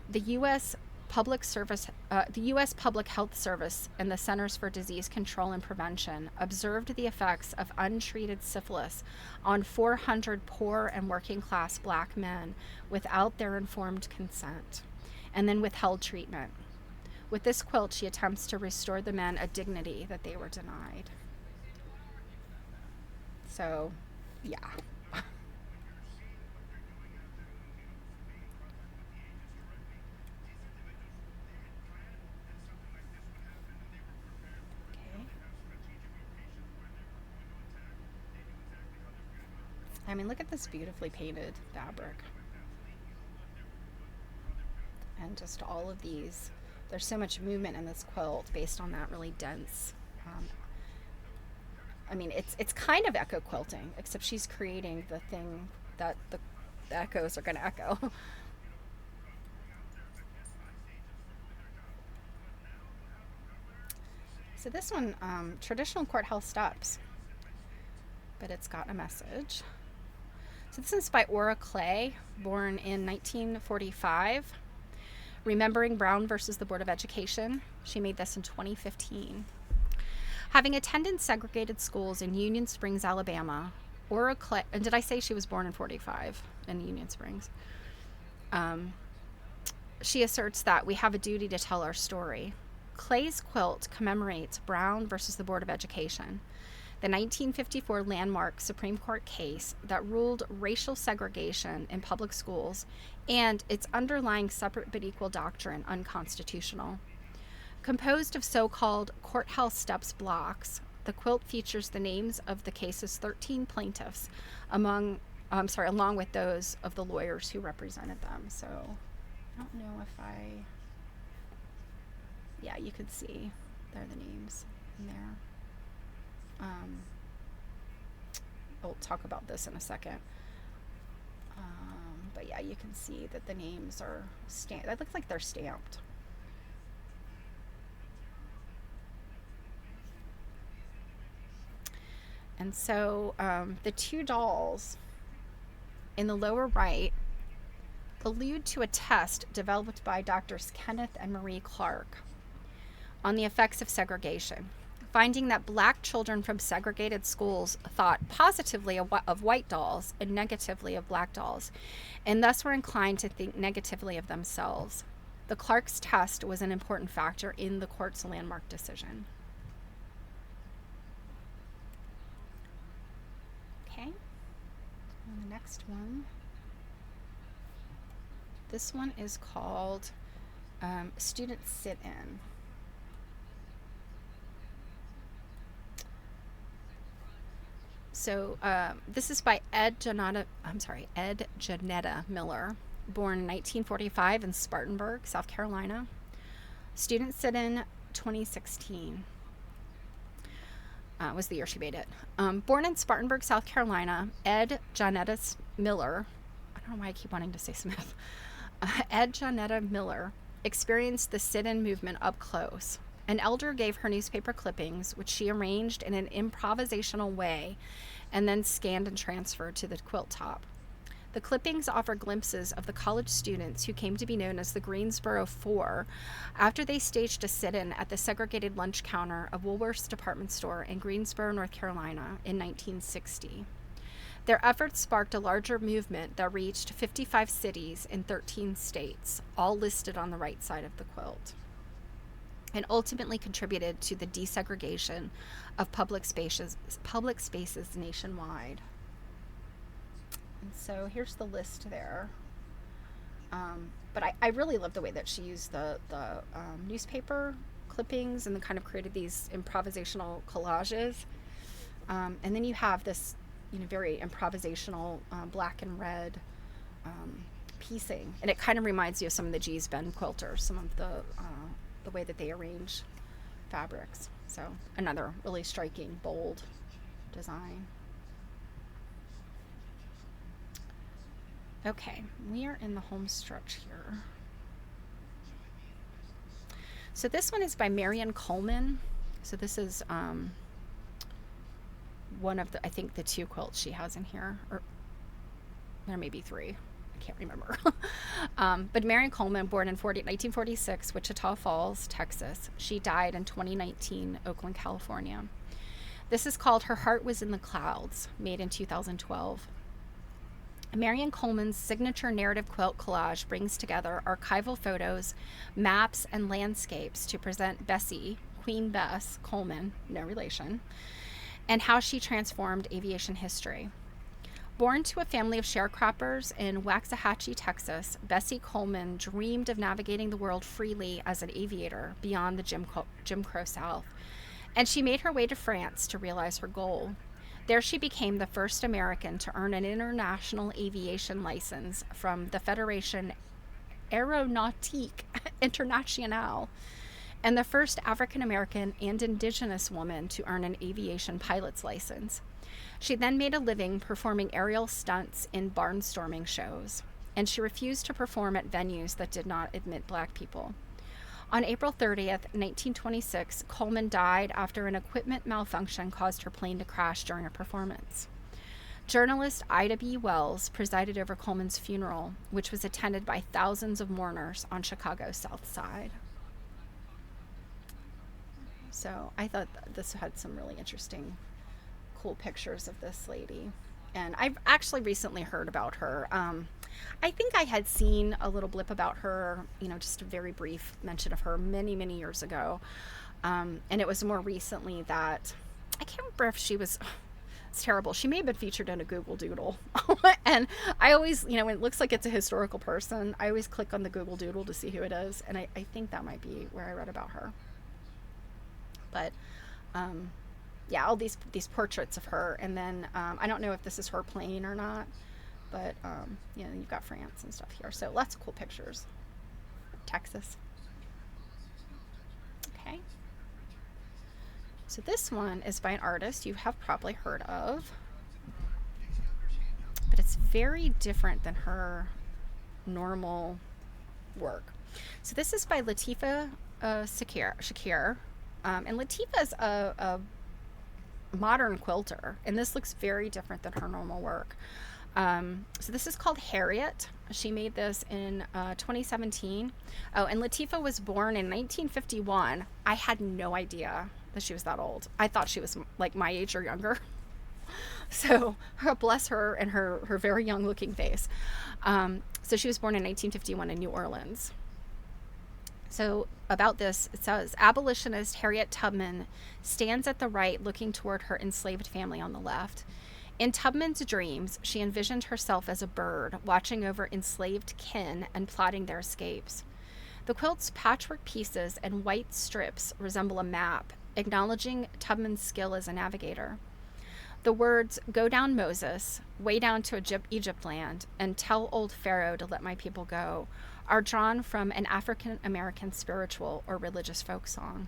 the U.S. Public Health Service and the Centers for Disease Control and Prevention observed the effects of untreated syphilis on 400 poor and working class Black men without their informed consent, and then withheld treatment. With this quilt, she attempts to restore the men a dignity that they were denied. So, yeah. I mean, look at this beautifully painted fabric. And just all of these. There's so much movement in this quilt based on that really dense. I mean, it's kind of echo quilting, except she's creating the thing that the echoes are going to echo. So this one, traditional courthouse steps, but it's got a message. So this is by Ora Clay, born in 1945. Remembering Brown versus the Board of Education. She made this in 2015. Having attended segregated schools in Union Springs, Alabama, Ora Clay, and did I say she was born in 45 in Union Springs? She asserts that we have a duty to tell our story. Clay's quilt commemorates Brown versus the Board of Education. the 1954 landmark Supreme Court case that ruled racial segregation in public schools and its underlying separate but equal doctrine unconstitutional. Composed of so-called courthouse steps blocks, the quilt features the names of the case's 13 plaintiffs, along with those of the lawyers who represented them. So I don't know if yeah, you could see there are the names in there. We'll talk about this in a second. But yeah, you can see that the names are stamped. That looks like they're stamped. And so the two dolls in the lower right allude to a test developed by Drs. Kenneth and Marie Clark on the effects of segregation, finding that black children from segregated schools thought positively of white dolls and negatively of black dolls, and thus were inclined to think negatively of themselves. The Clark's test was an important factor in the court's landmark decision. Okay, and the next one. This one is called Student Sit-In. So this is by Ed Janetta Miller, born in 1945 in Spartanburg, South Carolina. Student Sit-In 2016 was the year she made it. Born in Spartanburg, South Carolina, Ed Janetta Miller, I don't know why I keep wanting to say Smith, Ed Janetta Miller experienced the sit-in movement up close. An elder gave her newspaper clippings, which she arranged in an improvisational way and then scanned and transferred to the quilt top. The clippings offer glimpses of the college students who came to be known as the Greensboro Four after they staged a sit-in at the segregated lunch counter of Woolworth's department store in Greensboro, North Carolina in 1960. Their efforts sparked a larger movement that reached 55 cities in 13 states, all listed on the right side of the quilt, and ultimately contributed to the desegregation of public spaces nationwide. And so here's the list there. But I really love the way that she used the newspaper clippings and then kind of created these improvisational collages. And then you have this, very improvisational black and red piecing. And it kind of reminds you of some of the G's Ben quilters, some of the way that they arrange fabrics. So another really striking, bold design. Okay, we are in the home stretch here. So this one is by Marion Coleman. So this is one of the, I think the two quilts she has in here, or there may be three. I can't remember. But Marion Coleman, born in 1946, Wichita Falls, Texas. She died in 2019, Oakland, California. This is called Her Heart Was in the Clouds, made in 2012. Marion Coleman's signature narrative quilt collage brings together archival photos, maps, and landscapes to present Bessie, Queen Bess Coleman, no relation, and how she transformed aviation history. Born to a family of sharecroppers in Waxahachie, Texas, Bessie Coleman dreamed of navigating the world freely as an aviator beyond the Jim Crow South, and she made her way to France to realize her goal. There she became the first American to earn an international aviation license from the Fédération Aéronautique Internationale, and the first African American and indigenous woman to earn an aviation pilot's license. She then made a living performing aerial stunts in barnstorming shows, and she refused to perform at venues that did not admit black people. On April 30th, 1926, Coleman died after an equipment malfunction caused her plane to crash during a performance. Journalist Ida B. Wells presided over Coleman's funeral, which was attended by thousands of mourners on Chicago's South Side. So I thought this had some really interesting, cool pictures of this lady. And I've actually recently heard about her. I think I had seen a little blip about her, just a very brief mention of her many, many years ago. And it was more recently that I can't remember if she was, it's terrible. She may have been featured in a Google Doodle. And I always, when it looks like it's a historical person, I always click on the Google Doodle to see who it is. And I think that might be where I read about her. But yeah, all these portraits of her. And then I don't know if this is her plane or not. But, you've got France and stuff here. So lots of cool pictures. Texas. Okay. So this one is by an artist you have probably heard of. But it's very different than her normal work. So this is by Latifa Shakir. And Latifa is a modern quilter. And this looks very different than her normal work. So this is called Harriet. She made this in 2017. Oh, and Latifa was born in 1951. I had no idea that she was that old. I thought she was like my age or younger. So bless her and her very young looking face. So she was born in 1951 in New Orleans. So about this, it says, abolitionist Harriet Tubman stands at the right looking toward her enslaved family on the left. In Tubman's dreams, she envisioned herself as a bird, watching over enslaved kin and plotting their escapes. The quilt's patchwork pieces and white strips resemble a map, acknowledging Tubman's skill as a navigator. The words, "Go down, Moses, way down to Egypt land, and tell old Pharaoh to let my people go," are drawn from an African-American spiritual or religious folk song.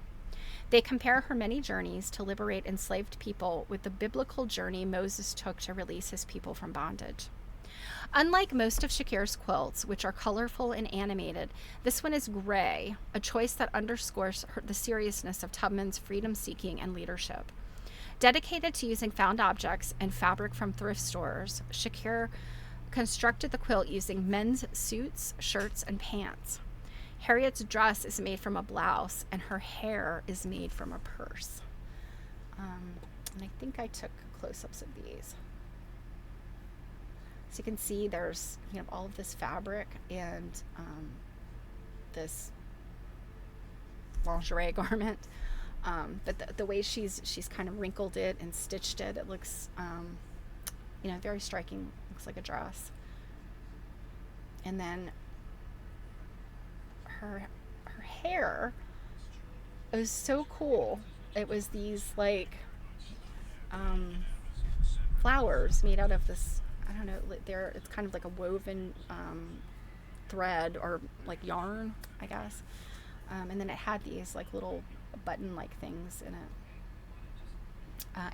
They compare her many journeys to liberate enslaved people with the biblical journey Moses took to release his people from bondage. Unlike most of Shakir's quilts, which are colorful and animated, this one is gray, a choice that underscores the seriousness of Tubman's freedom-seeking and leadership. Dedicated to using found objects and fabric from thrift stores, Shakir constructed the quilt using men's suits, shirts, and pants. Harriet's dress is made from a blouse, and her hair is made from a purse. And I think I took close-ups of these. So you can see there's all of this fabric and this lingerie garment. But the way she's kind of wrinkled it and stitched it, it looks very striking. Looks like a dress. And then her hair, it was so cool. It was these like flowers made out of this, I don't know, it's kind of like a woven thread or like yarn, I guess. And then it had these like little button like things in it.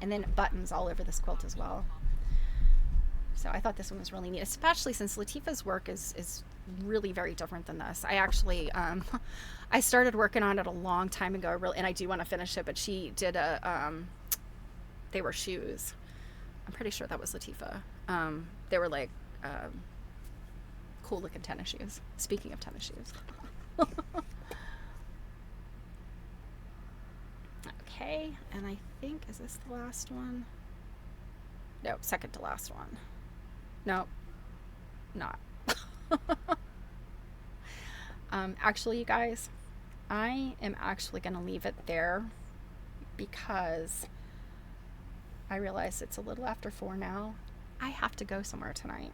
And then buttons all over this quilt as well. So I thought this one was really neat, especially since Latifa's work is really very different than this. I actually, I started working on it a long time ago, and I do want to finish it, but she did they were shoes. I'm pretty sure that was Latifa. They were like cool looking tennis shoes. Speaking of tennis shoes. Okay, and I think, is this the last one? No, second to last one. No, not. Actually, you guys, I am actually going to leave it there because I realize it's a little after 4 now. I have to go somewhere tonight.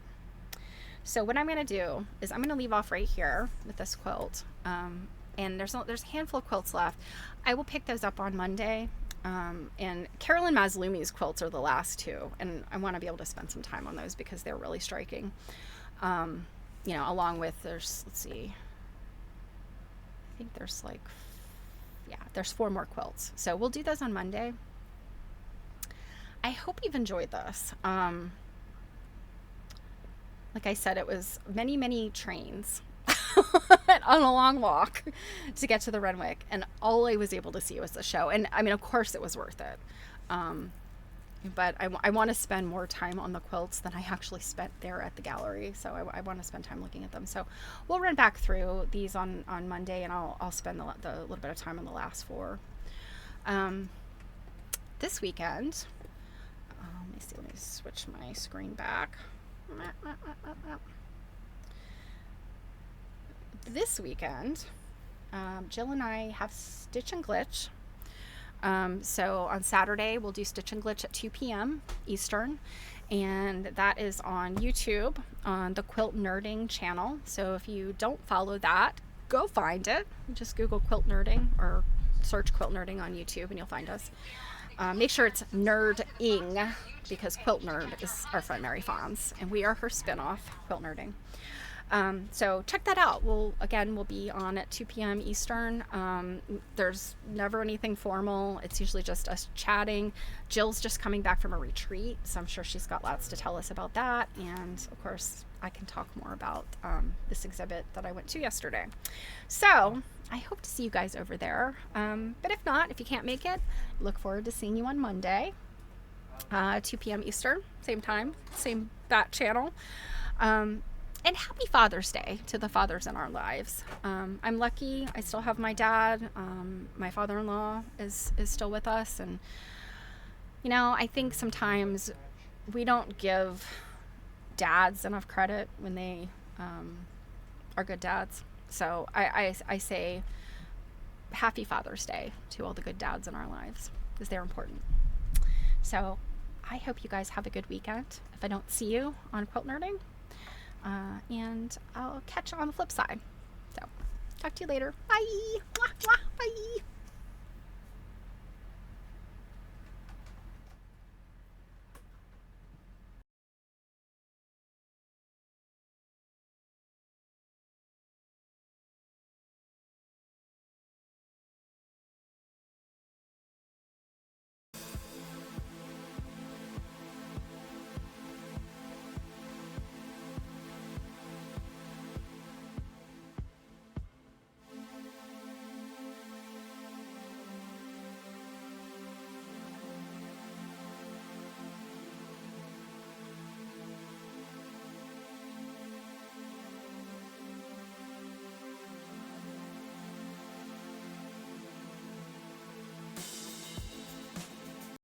So what I'm going to do is I'm going to leave off right here with this quilt. And there's a handful of quilts left. I will pick those up on Monday. And Carolyn Mazlumi's quilts are the last 2, and I want to be able to spend some time on those because they're really striking. Along with let's see, I think there's there's 4 more quilts. So we'll do those on Monday. I hope you've enjoyed this. Like I said, it was many, many trains on a long walk to get to the Renwick, and all I was able to see was the show. And I mean, of course it was worth it. But I want to spend more time on the quilts than I actually spent there at the gallery. So I want to spend time looking at them. So we'll run back through these on Monday, and I'll spend the little bit of time on the last 4. This weekend, let me see, let me switch my screen back. This weekend, Jill and I have Stitch and Glitch. So on Saturday, we'll do Stitch and Glitch at 2 p.m. Eastern. And that is on YouTube on the Quilt Nerding channel. So if you don't follow that, go find it. Just Google Quilt Nerding or search Quilt Nerding on YouTube and you'll find us. Make sure it's Nerding because Quilt Nerd is our friend Mary Fonz and we are her spinoff, Quilt Nerding. So check that out. We'll be on at 2 p.m. Eastern. There's never anything formal. It's usually just us chatting. Jill's just coming back from a retreat, so I'm sure she's got lots to tell us about that. And of course, I can talk more about this exhibit that I went to yesterday. So I hope to see you guys over there. But if not, if you can't make it, look forward to seeing you on Monday, 2 p.m. Eastern, same time, same bat channel. And happy Father's Day to the fathers in our lives. I'm lucky. I still have my dad. My father-in-law is still with us. And, you know, I think sometimes we don't give dads enough credit when they are good dads. So I say happy Father's Day to all the good dads in our lives because they're important. So I hope you guys have a good weekend. If I don't see you on Quilt Nerding, and I'll catch you on the flip side. So, talk to you later. Bye. Mwah, mwah, bye.